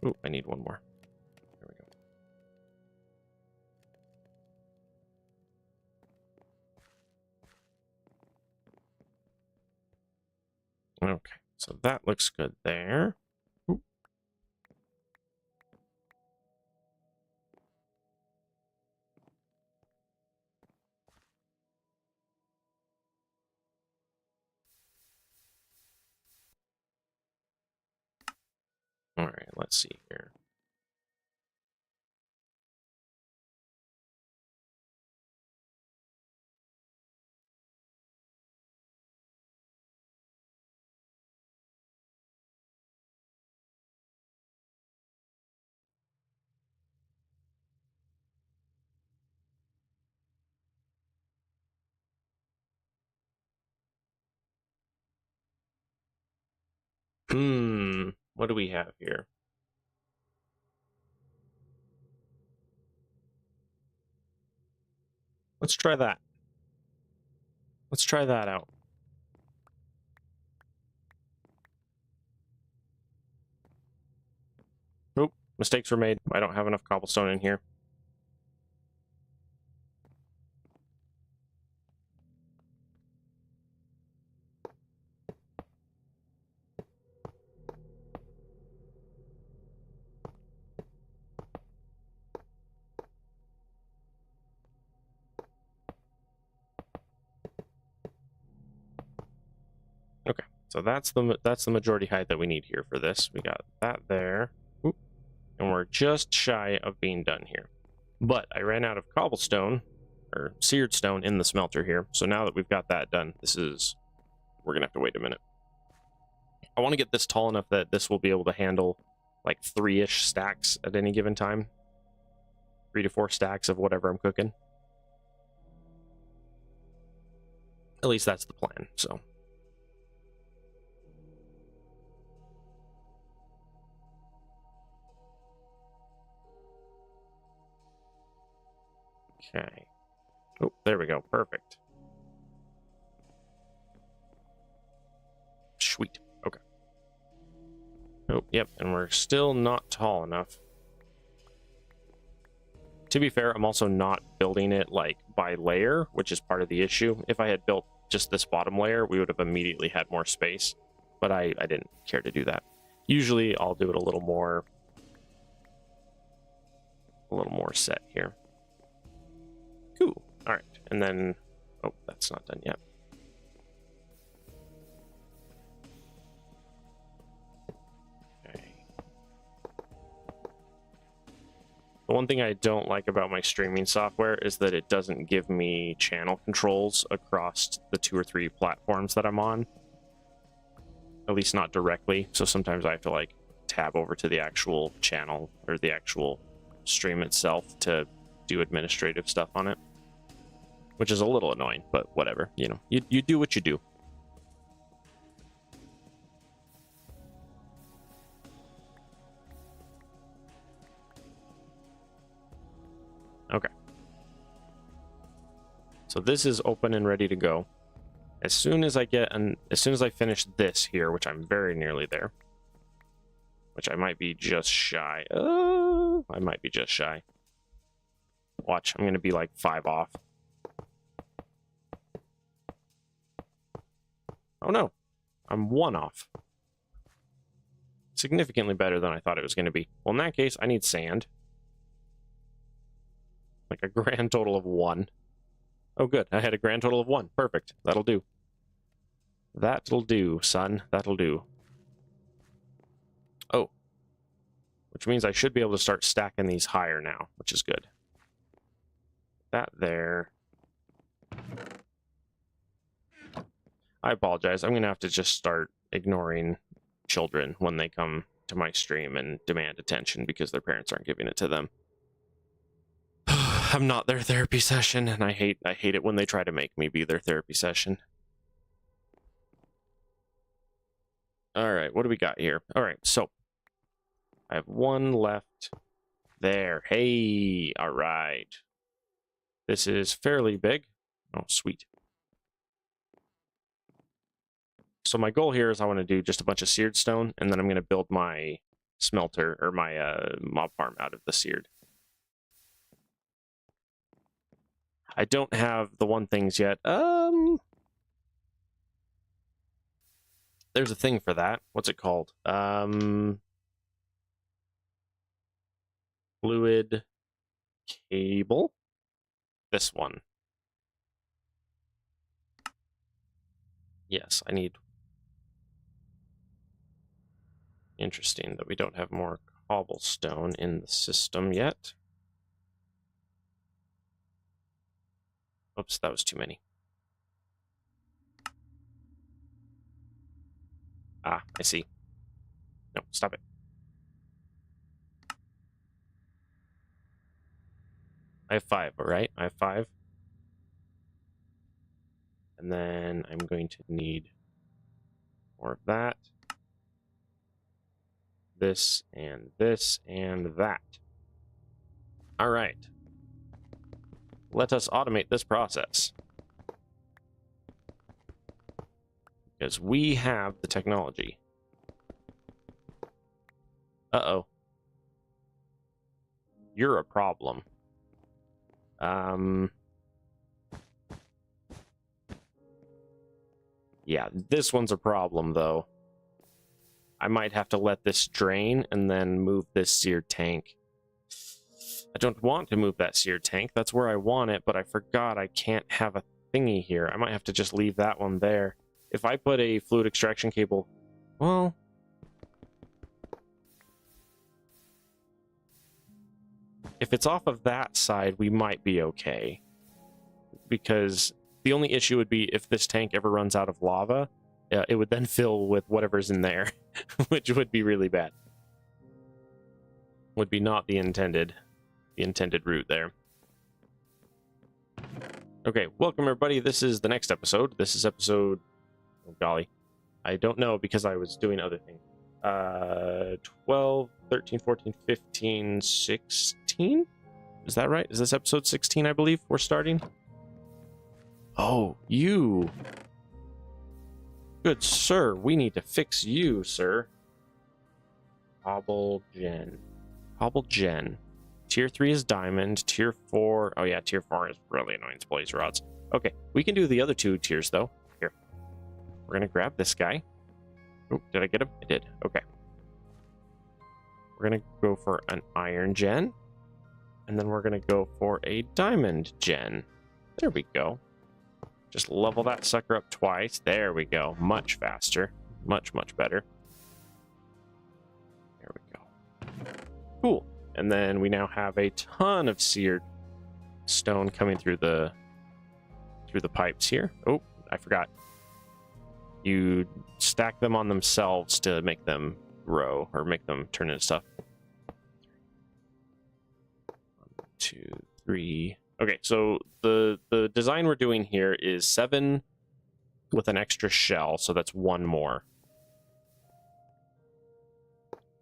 Ooh, I need one more. There we go. Okay, so that looks good there. Ooh. All right, let's see here. What do we have here? Let's try that. Let's try that out. Oop, mistakes were made. I don't have enough cobblestone in here. Okay, so that's the majority height that we need here for this. We got that there. Oop. And we're just shy of being done here. But I ran out of cobblestone, or seared stone, in the smelter here. So now that we've got that done, we're gonna have to wait a minute. I want to get this tall enough that this will be able to handle like 3-ish stacks at any given time. 3 to 4 stacks of whatever I'm cooking. At least that's the plan, so. Okay. Oh, there we go. Perfect. Sweet. Okay. Oh, yep. And we're still not tall enough. To be fair, I'm also not building it like by layer, which is part of the issue. If I had built just this bottom layer, we would have immediately had more space. But I didn't care to do that. Usually I'll do it a little more set here. Cool. All right. And then, oh, that's not done yet. The one thing I don't like about my streaming software is that it doesn't give me channel controls across the 2 or 3 platforms that I'm on. At least not directly. So sometimes I have to like tab over to the actual channel or the actual stream itself to do administrative stuff on it. Which is a little annoying, but whatever. You know, you do what you do. Okay. So this is open and ready to go. As soon as I finish this here, which I'm very nearly there, which I might be just shy. I might be just shy. Watch, I'm gonna be like 5 off. Oh no, I'm 1 off. Significantly better than I thought it was gonna be. Well, in that case, I need sand. Like a grand total of 1. Oh, good. I had a grand total of 1. Perfect. That'll do. That'll do, son. That'll do. Oh. Which means I should be able to start stacking these higher now, which is good. That there. I apologize. I'm going to have to just start ignoring children when they come to my stream and demand attention because their parents aren't giving it to them. I'm not their therapy session, and I hate it when they try to make me be their therapy session. All right, what do we got here? All right, so I have 1 left there. Hey, all right. This is fairly big. Oh, sweet. So my goal here is I want to do just a bunch of seared stone, and then I'm going to build my smelter or my mob farm out of the seared. I don't have the 1 things yet. There's a thing for that. What's it called? Fluid cable. This one. Yes, I need. Interesting that we don't have more cobblestone in the system yet. Oops, that was too many. Ah, I see. No, stop it. I have 5, all right? I have 5. And then I'm going to need more of that. This and that. All right. let us automate this process. Because we have the technology. Uh-oh. You're a problem. Yeah, this one's a problem, though. I might have to let this drain and then move this seared tank. I don't want to move that seared tank. That's where I want it, but I forgot I can't have a thingy here. I might have to just leave that one there. If I put a fluid extraction cable... Well... If it's off of that side, we might be okay. Because the only issue would be if this tank ever runs out of lava, it would then fill with whatever's in there, which would be really bad. Would be not the intended route there. Okay, welcome everybody. This is the next episode. This is episode... Oh, golly. I don't know because I was doing other things. 12, 13, 14, 15, 16? Is that right? Is this episode 16, I believe, we're starting? Oh, you. Good sir, we need to fix you, sir. Hobble Gen. Hobble Gen. Tier 3 is diamond. Tier 4... Oh yeah, Tier 4 is really annoying to blaze rods. Okay, we can do the other two tiers, though. Here. We're gonna grab this guy. Oh, did I get him? I did. Okay. We're going to go for an iron gen. And then we're going to go for a diamond gen. There we go. Just level that sucker up twice. There we go. Much faster. Much, much better. There we go. Cool. And then we now have a ton of seared stone coming through the pipes here. Oh, I forgot. You stack them on themselves to make them grow or make them turn into stuff. 1, 2, 3. Okay, so the design we're doing here is 7 with an extra shell, so that's 1 more.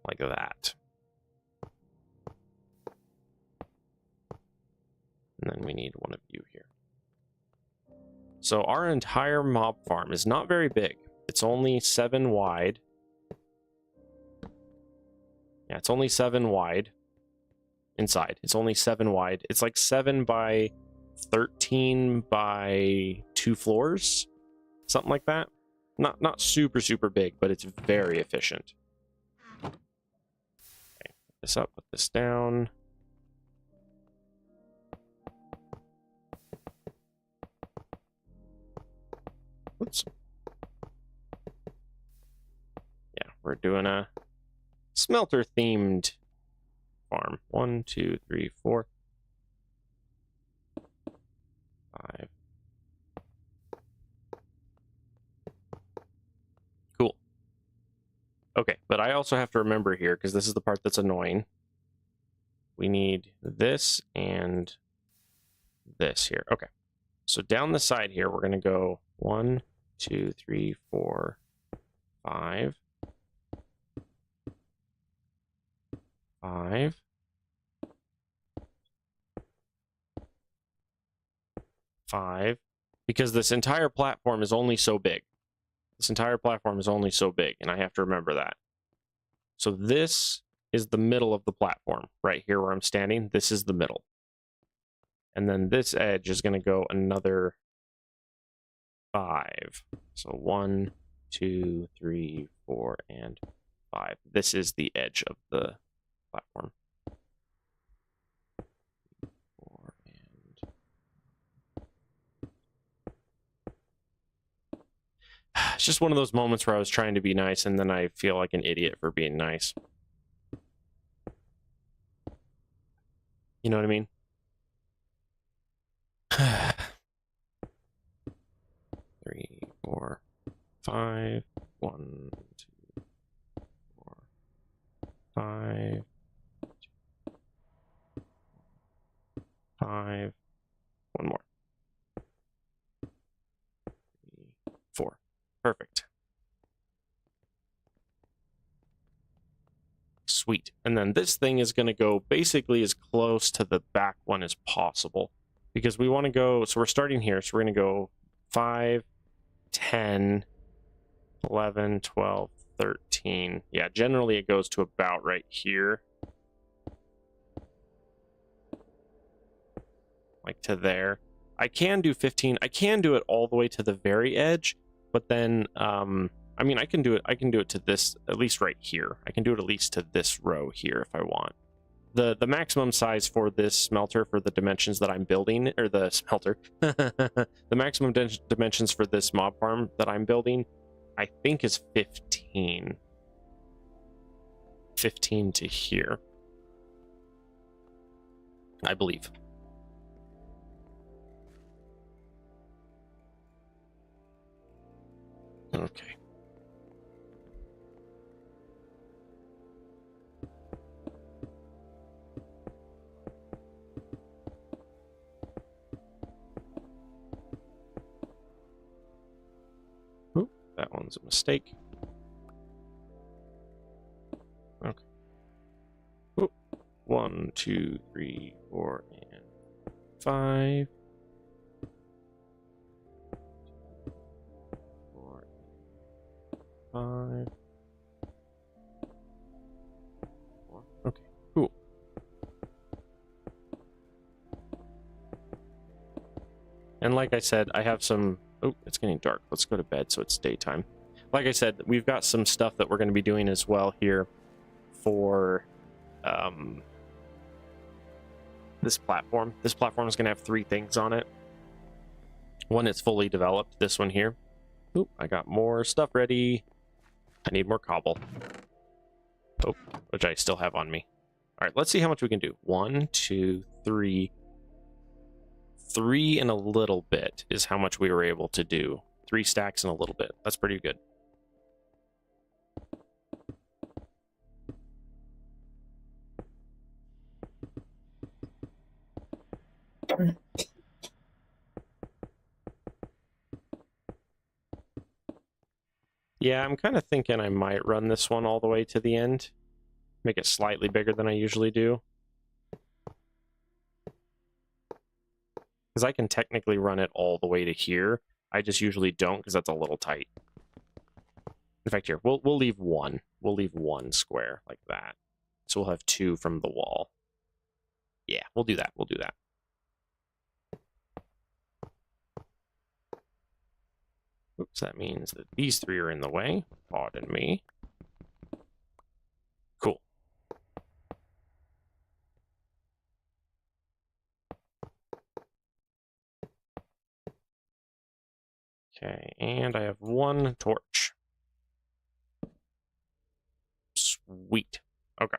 Like that. And then we need one of you here. So our entire mob farm is not very big. It's only 7 wide. Yeah, it's only 7 wide. Inside. It's only 7 wide. It's like 7 by 13 by 2 floors. Something like that. Not super, super big, but it's very efficient. Okay, put this up, put this down. Oops. Yeah, we're doing a smelter themed farm. 1, 2, 3, 4, 5. Cool. Okay, but I also have to remember here, because this is the part that's annoying. We need this and this here. Okay. So down the side here, we're going to go 1, 2, 3, 4, 5. 5. 5. Because this entire platform is only so big. This entire platform is only so big, and I have to remember that. So this is the middle of the platform. Right here where I'm standing, this is the middle. And then this edge is going to go another 5. So 1, 2, 3, 4, and 5. This is the edge of the platform. 4 and... It's just one of those moments where I was trying to be nice and then I feel like an idiot for being nice. You know what I mean? 3, 4, 5. 1, 2, 4, 5. 5. 1 more. 3, 4. Perfect. Sweet. And then this thing is going to go basically as close to the back one as possible. because we want to go, so we're starting here, so we're going to go 5, 10, 11, 12, 13. Yeah, generally it goes to about right here. Like to there. I can do 15. I can do it all the way to the very edge, but then I mean I can do it to this, at least right here. I can do it at least to this row here if I want. The maximum size for this smelter, for the dimensions that I'm building, or the smelter, the maximum dimensions for this mob farm that I'm building, I think is 15. 15 to here, I believe. Okay. Oop, that one's a mistake. Okay. Oop. 1, 2, 3, 4, and 5. 5. 4. Okay, cool. And like I said, I have some... Oh, it's getting dark. Let's go to bed so it's daytime. Like I said, we've got some stuff that we're going to be doing as well here for this platform. This platform is going to have 3 things on it. One is fully developed. This one here. Oop, I got more stuff ready. I need more cobble. Oh, which I still have on me. All right, let's see how much we can do. 1, 2, 3. 3 and a little bit is how much we were able to do. 3 stacks and a little bit. That's pretty good. Yeah, I'm kind of thinking I might run this one all the way to the end. Make it slightly bigger than I usually do. Because I can technically run it all the way to here. I just usually don't because that's a little tight. In fact, here, we'll leave 1. We'll leave 1 square like that. So we'll have 2 from the wall. Yeah, we'll do that. We'll do that. Oops, that means that these 3 are in the way. Pardon me. Cool. Okay, and I have 1 torch. Sweet. Okay.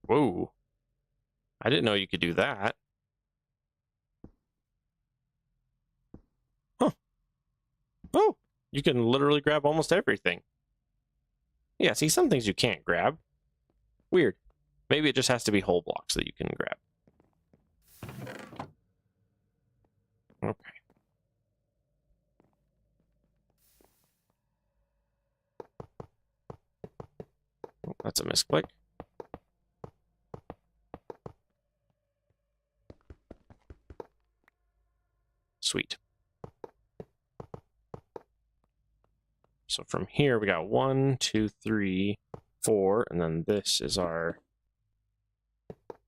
Whoa. I didn't know you could do that. Huh. Oh, you can literally grab almost everything. Yeah, see, some things you can't grab. Weird. Maybe it just has to be whole blocks that you can grab. Okay. Oh, that's a misclick. Sweet. So from here, we got 1, 2, 3, 4, and then this is our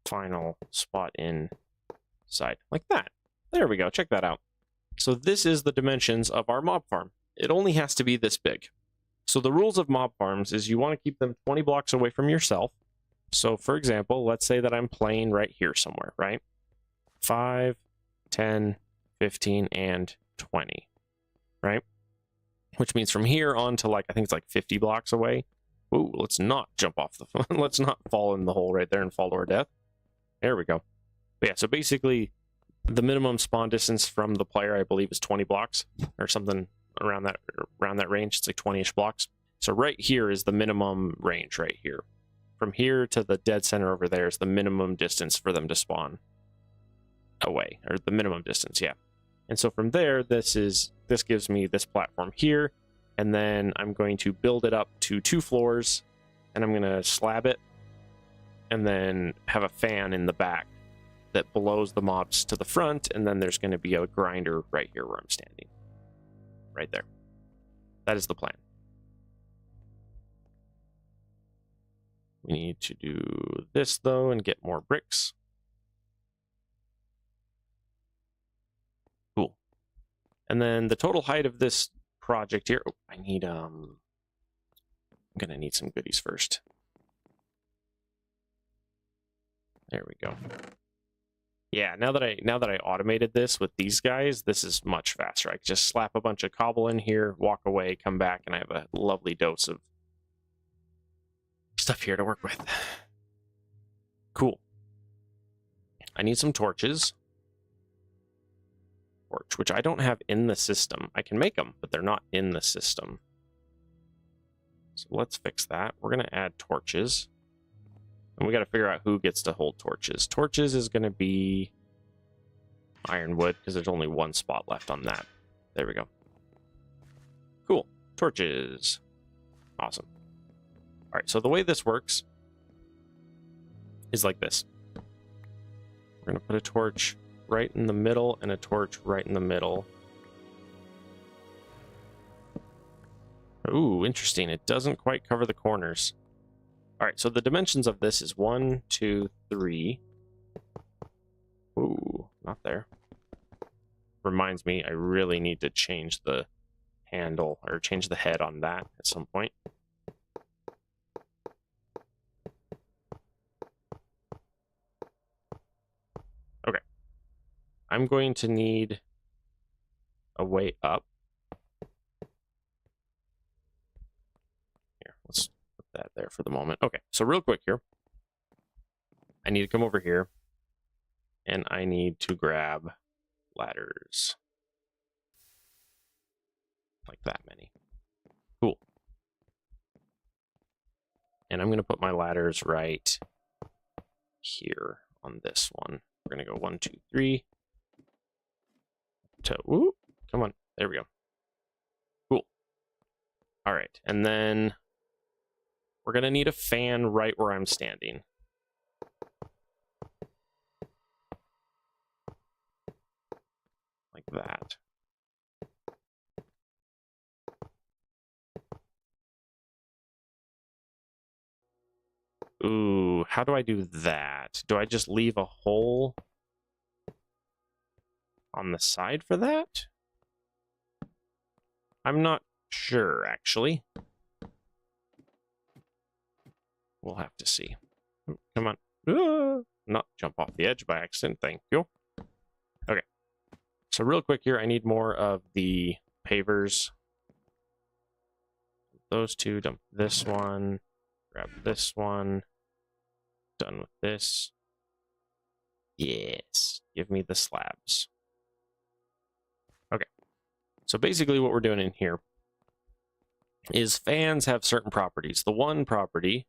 final spot inside, like that. There we go. Check that out. So this is the dimensions of our mob farm. It only has to be this big. So the rules of mob farms is you want to keep them 20 blocks away from yourself. So for example, let's say that I'm playing right here somewhere, right? 5, 10, 15, and 20, right? Which means from here on to like, I think it's like 50 blocks away. Ooh, let's not jump off the let's not fall in the hole right there and fall to our death. There we go. But yeah, so basically the minimum spawn distance from the player, I believe, is 20 blocks or something around that range. It's like 20-ish blocks. So right here is the minimum range right here. From here to the dead center over there is the minimum distance for them to spawn away, or the minimum distance, yeah. And so from there, this gives me this platform here, and then I'm going to build it up to 2 floors, and I'm going to slab it and then have a fan in the back that blows the mobs to the front, and then there's going to be a grinder right here where I'm standing. Right there. That is the plan. We need to do this, though, and get more bricks. Cool. And then the total height of this project here... Oh, I need, I'm going to need some goodies first. There we go. Yeah, now that I automated this with these guys, this is much faster. I can just slap a bunch of cobble in here, walk away, come back, and I have a lovely dose of stuff here to work with. Cool. I need some torches. Torch, which I don't have in the system. I can make them, but they're not in the system. So let's fix that. We're going to add torches. And we got to figure out who gets to hold torches. Torches is going to be ironwood, because there's only one spot left on that. There we go. Cool. Torches. Awesome. All right, so the way this works is like this. We're going to put a torch right in the middle and a torch right in the middle. Ooh, interesting. It doesn't quite cover the corners. All right, so the dimensions of this is 1, 2, 3. Ooh, not there. Reminds me, I really need to change the handle, or change the head on that at some point. Okay. I'm going to need a way up. Here, let's that there for the moment. Okay, so real quick here, I need to come over here and I need to grab ladders. Like that many. Cool. And I'm going to put my ladders right here on this one. We're going to go 1, 2, 3. Woo, come on. There we go. Cool. All right, and then we're going to need a fan right where I'm standing. Like that. Ooh, how do I do that? Do I just leave a hole on the side for that? I'm not sure, actually. We'll have to see. Come on. Not jump off the edge by accident. Thank you. Okay. So real quick here, I need more of the pavers. Those two. Dump this one. Grab this one. Done with this. Yes. Give me the slabs. Okay. So basically what we're doing in here is fans have certain properties. The one property...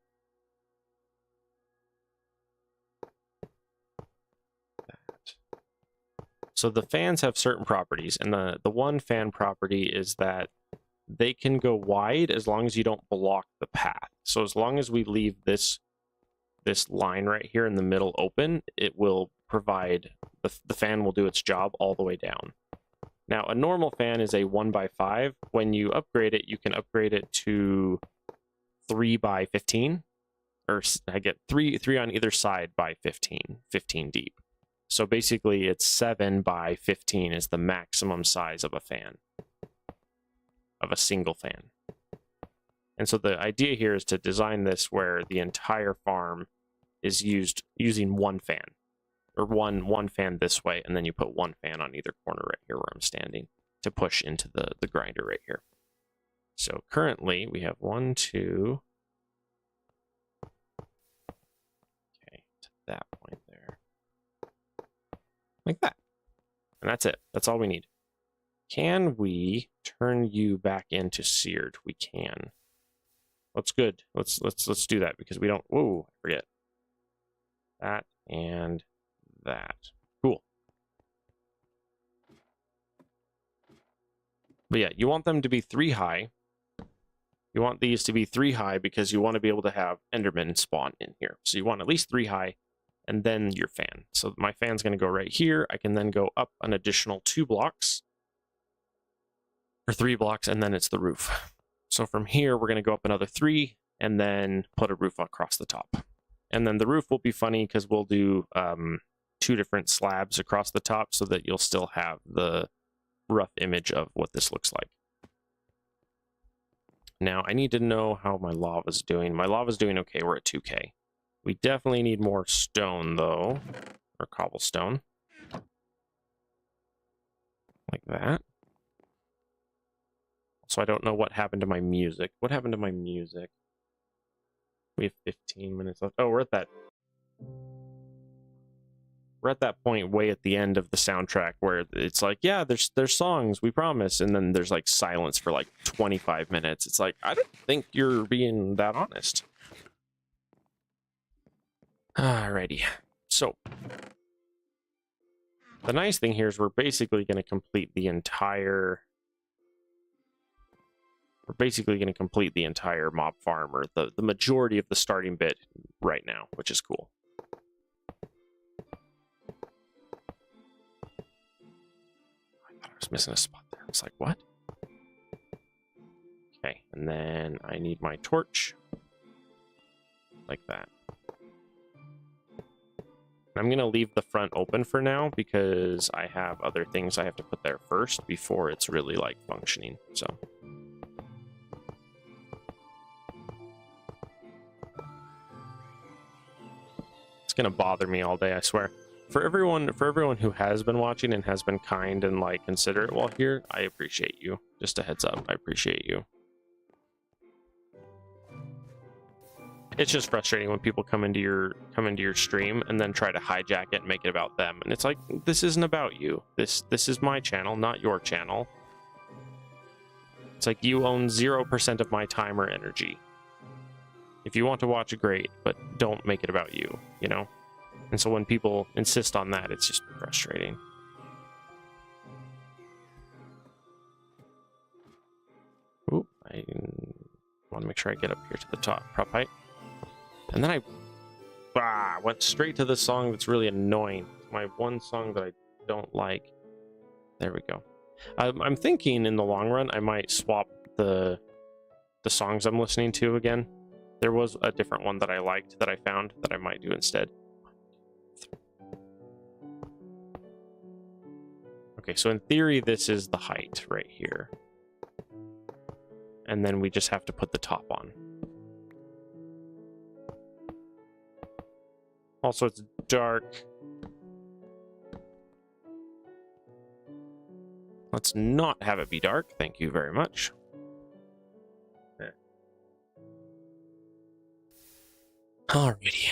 So the fans have certain properties, and the one fan property is that they can go wide as long as you don't block the path. So as long as we leave this line right here in the middle open, it will provide, the fan will do its job all the way down. Now, a normal fan is a 1x5. When you upgrade it, you can upgrade it to 3x15, or I get three on either side by 15 deep. So basically it's 7x15 is the maximum size of a fan, of a single fan. And so the idea here is to design this where the entire farm is using one fan, or one fan this way, and then you put one fan on either corner right here where I'm standing to push into the grinder right here. So currently we have 1, 2. Okay, to that point there. Like that. And that's it. That's all we need. Can we turn you back into seared? We can. That's good. Let's do that, because we don't... Whoa, I forget. That and that. Cool. But yeah, you want them to be 3 high. You You want these to be 3 high because you want to be able to have Enderman spawn in here. So you want at least 3 high, and then your fan. So my fan's going to go right here. I can then go up an additional 2 blocks, or 3 blocks, and then it's the roof. So from here, we're going to go up another 3, and then put a roof across the top. And then the roof will be funny because we'll do 2 different slabs across the top so that you'll still have the rough image of what this looks like. Now, I need to know how my lava's doing. My lava's doing okay. We're at 2K. We definitely need more stone, though, or cobblestone. Like that. So I don't know what happened to my music. What happened to my music? We have 15 minutes left. Oh, we're at that point way at the end of the soundtrack where it's like, yeah, there's songs, we promise, and then there's like silence for like 25 minutes. It's like, I don't think you're being that honest. Alrighty. So the nice thing here is we're basically going to complete the entire mob farm, or the majority of the starting bit right now, which is cool. I was missing a spot there. I was like, what? Okay, and then I need my torch. Like that. I'm going to leave the front open for now because I have other things I have to put there first before it's really, like, functioning, so. It's going to bother me all day, I swear. For everyone who has been watching and has been kind and like considerate while here, I appreciate you. Just a heads up, I appreciate you. It's just frustrating when people come into your stream and then try to hijack it and make it about them. And it's like, this isn't about you. This is my channel, not your channel. It's like you own 0% of my time or energy. If you want to watch, great, but don't make it about you, you know? And so when people insist on that, it's just frustrating. Ooh, I want to make sure I get up here to the top. Prop height. And then I went straight to the song that's really annoying. My one song that I don't like. There we go. I'm thinking in the long run, I might swap the songs I'm listening to again. There was a different one that I liked that I found that I might do instead. Okay, so in theory, this is the height right here. And then we just have to put the top on. Also, it's dark. Let's not have it be dark. Thank you very much. Yeah. Alrighty.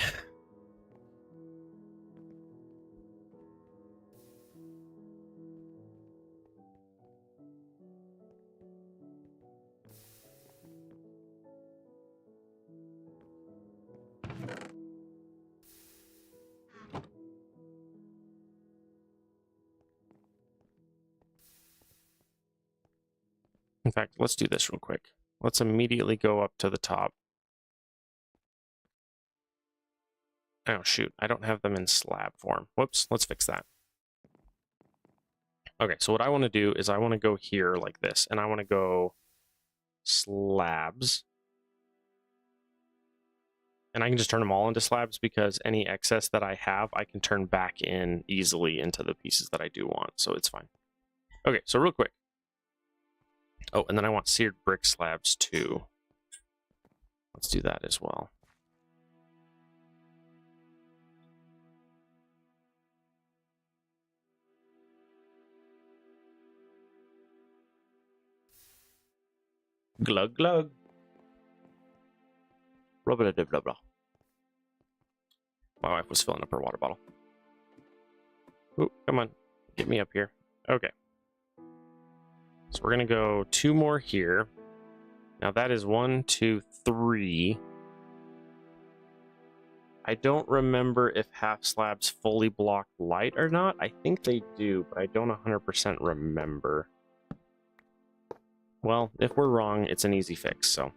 In fact, let's do this real quick. Let's immediately go up to the top. Oh, shoot. I don't have them in slab form. Whoops. Let's fix that. Okay, so what I want to do is I want to go here like this, and I want to go slabs. And I can just turn them all into slabs because any excess that I have, I can turn back in easily into the pieces that I do want, so it's fine. Okay, so real quick. Oh, and then I want seared brick slabs too. Let's do that as well. Glug glug. Blah blah blah blah blah. My wife was filling up her water bottle. Ooh, come on. Get me up here. Okay. So we're going to go 2 more here. Now that is 1, 2, 3. I don't remember if half slabs fully block light or not. I think they do, but I don't 100% remember. Well, if we're wrong, it's an easy fix, so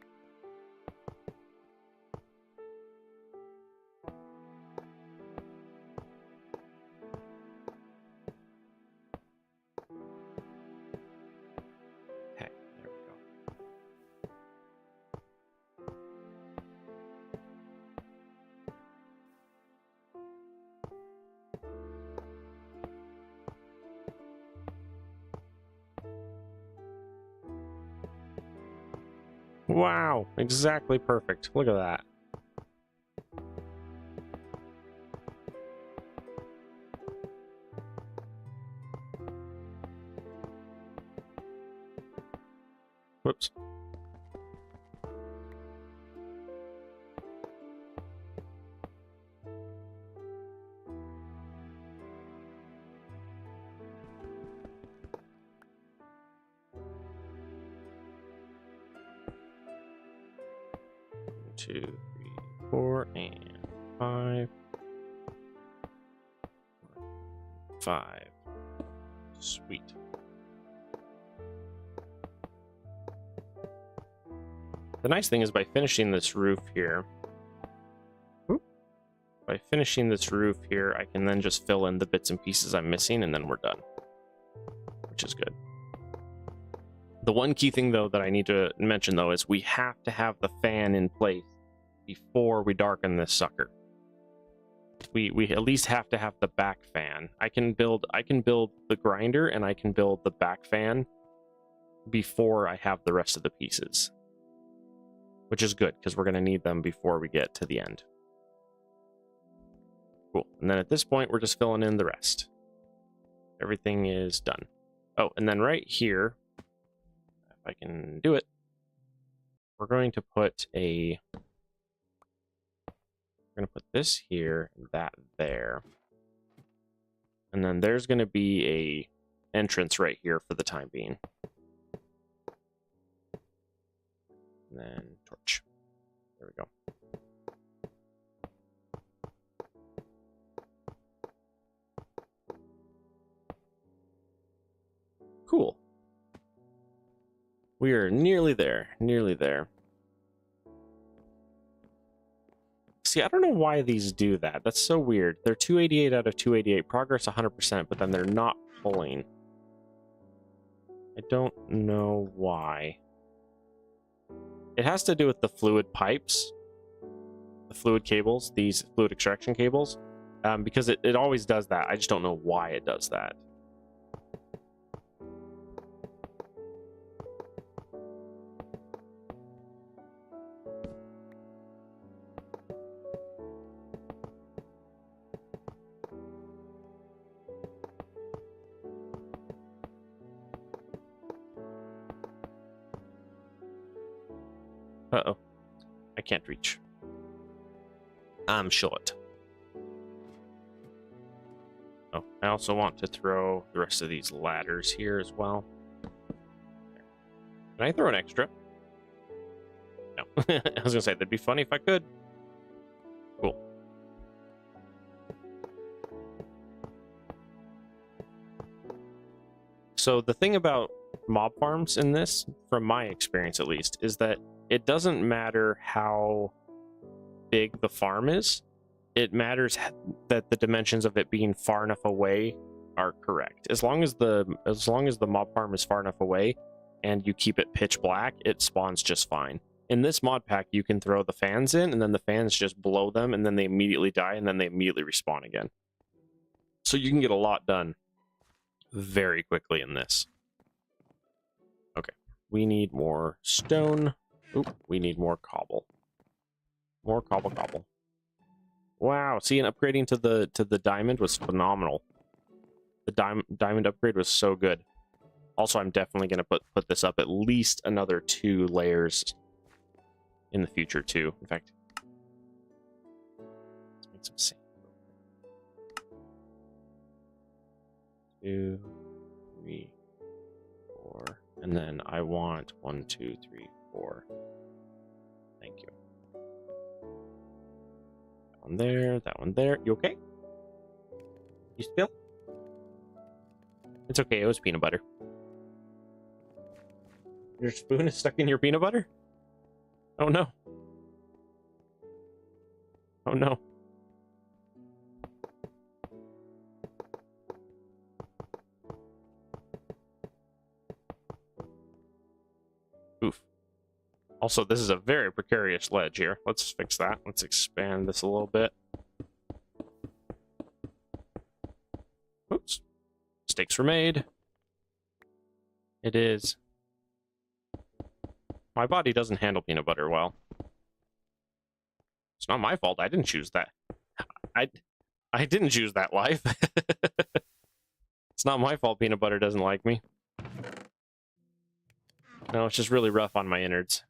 Wow, exactly perfect. Look at that. Whoops. Two, three, 4, and 5. 5. Sweet. The nice thing is by finishing this roof here, I can then just fill in the bits and pieces I'm missing, and then we're done, which is good. The one key thing, though, that I need to mention, though, is we have to have the fan in place before we darken this sucker. We at least have to have the back fan. I can build the grinder, and I can build the back fan before I have the rest of the pieces, which is good because we're going to need them before we get to the end. Cool. And then at this point, we're just filling in the rest. Everything is done. Oh, and then right here, if I can do it, we're going to put this here, and that there. And then there's going to be a entrance right here for the time being. And then torch. There we go. Cool. We are nearly there. Nearly there. See, I don't know why these do that. That's so weird. They're 288 out of 288. Progress 100%, but then they're not pulling. I don't know why. It has to do with the fluid pipes. The fluid cables. These fluid extraction cables. Because it always does that. I just don't know why it does that. Uh-oh. I can't reach. I'm short. Oh, I also want to throw the rest of these ladders here as well. Can I throw an extra? No. I was gonna say, that'd be funny if I could. Cool. So the thing about mob farms in this, from my experience at least, is that it doesn't matter how big the farm is. It matters that the dimensions of it being far enough away are correct. As long as the mob farm is far enough away and you keep it pitch black, it spawns just fine. In this mod pack, you can throw the fans in, and then the fans just blow them, and then they immediately die, and then they immediately respawn again. So you can get a lot done very quickly in this. Okay, we need more stone. Oop, we need more cobble. More cobble. Wow, see, and upgrading to the diamond was phenomenal. The diamond upgrade was so good. Also, I'm definitely going to put this up at least another 2 layers in the future too. In fact, let's make some sand. 2, 3, 4, and then I want 1, 2, 3, 4. Thank you. That one there, that one there. You okay? You spill? It's okay, it was peanut butter. Your spoon is stuck in your peanut butter? Oh no. Oh no. Oof. Also, this is a very precarious ledge here. Let's fix that. Let's expand this a little bit. Oops. Mistakes were made. It is My body doesn't handle peanut butter well. It's not my fault. I didn't choose that. I didn't choose that life. It's not my fault peanut butter doesn't like me. No, it's just really rough on my innards.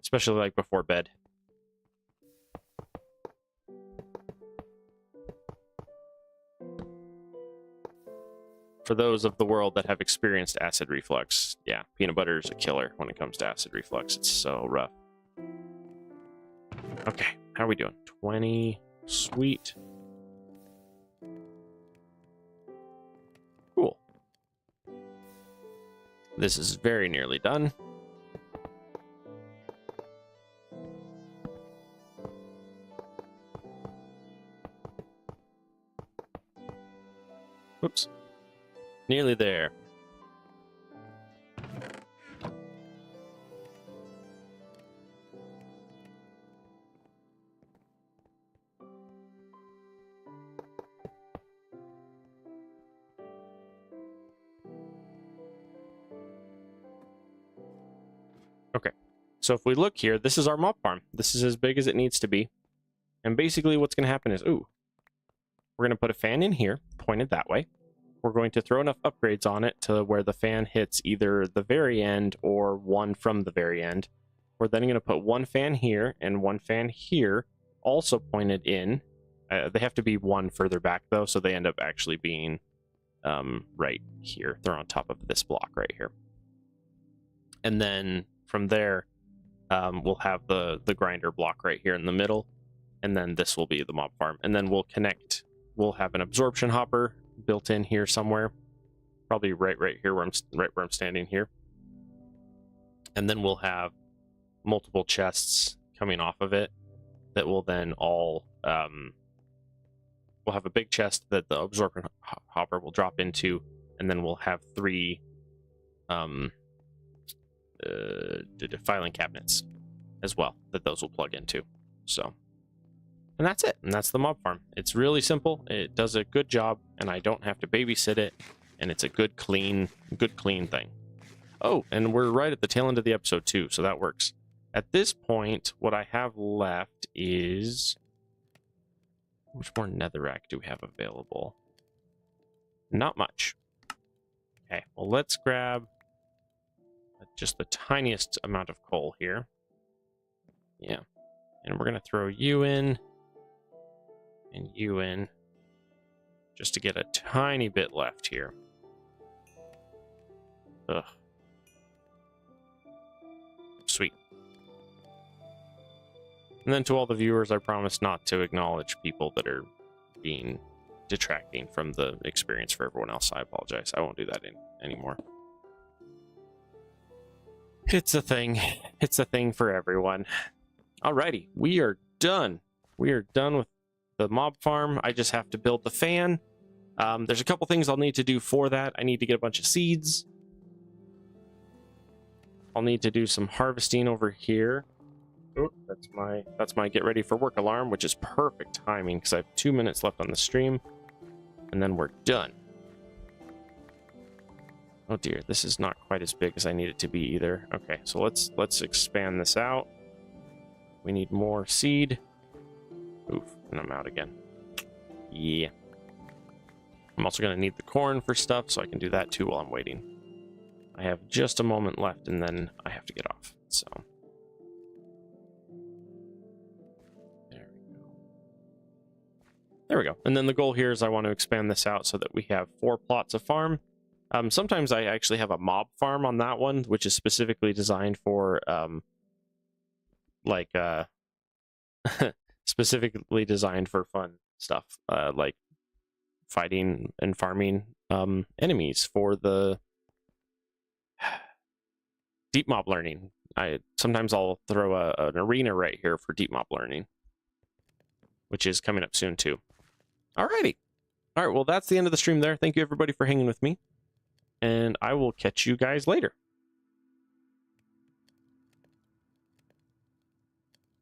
Especially like before bed. For those of the world that have experienced acid reflux, yeah, peanut butter is a killer when it comes to acid reflux. It's so rough. Okay, how are we doing? 20. Sweet. Cool. This is very nearly done. Whoops. Nearly there. Okay, so if we look here, this is our mob farm. This is as big as it needs to be. And basically what's going to happen is, ooh, we're going to put a fan in here, pointed that way. We're going to throw enough upgrades on it to where the fan hits either the very end or one from the very end. We're then going to put one fan here and one fan here, also pointed in. They have to be one further back, though, so they end up actually being right here. They're on top of this block right here. And then from there, we'll have the grinder block right here in the middle, and then this will be the mob farm. And then we'll have an absorption hopper built in here somewhere, probably right here where I'm standing here. And then we'll have multiple chests coming off of it that will then all we'll have a big chest that the absorption hopper will drop into, and then we'll have 3 filing cabinets as well that those will plug into. So, and that's it. And that's the mob farm. It's really simple. It does a good job, and I don't have to babysit it. And it's a good clean thing. Oh, and we're right at the tail end of the episode too, so that works. At this point, what I have left is, which more netherrack do we have available? Not much. Okay, well, let's grab just the tiniest amount of coal here. Yeah, and we're gonna throw you in and you in just to get a tiny bit left here. Ugh. Sweet. And then to all the viewers, I promise not to acknowledge people that are being detracting from the experience for everyone else. I apologize. I won't do that anymore. It's a thing. It's a thing for everyone. Alrighty, we are done. We are done with the mob farm. I just have to build the fan. There's a couple things I'll need to do for that. I need to get a bunch of seeds. I'll need to do some harvesting over here. Oh, that's my get ready for work alarm, which is perfect timing because I have 2 minutes left on the stream, and then we're done. Oh dear, this is not quite as big as I need it to be either. Okay, so let's expand this out. We need more seed. Oof, and I'm out again. Yeah. I'm also going to need the corn for stuff, so I can do that too while I'm waiting. I have just a moment left, and then I have to get off, so. There we go. And then the goal here is I want to expand this out so that we have 4 plots of farm. Sometimes I actually have a mob farm on that one, which is specifically designed for, specifically designed for fun stuff, like fighting and farming enemies for the deep mob learning. Sometimes I'll throw an arena right here for deep mob learning, which is coming up soon too. Alrighty. All right, well, that's the end of the stream there. Thank you everybody for hanging with me, and I will catch you guys later.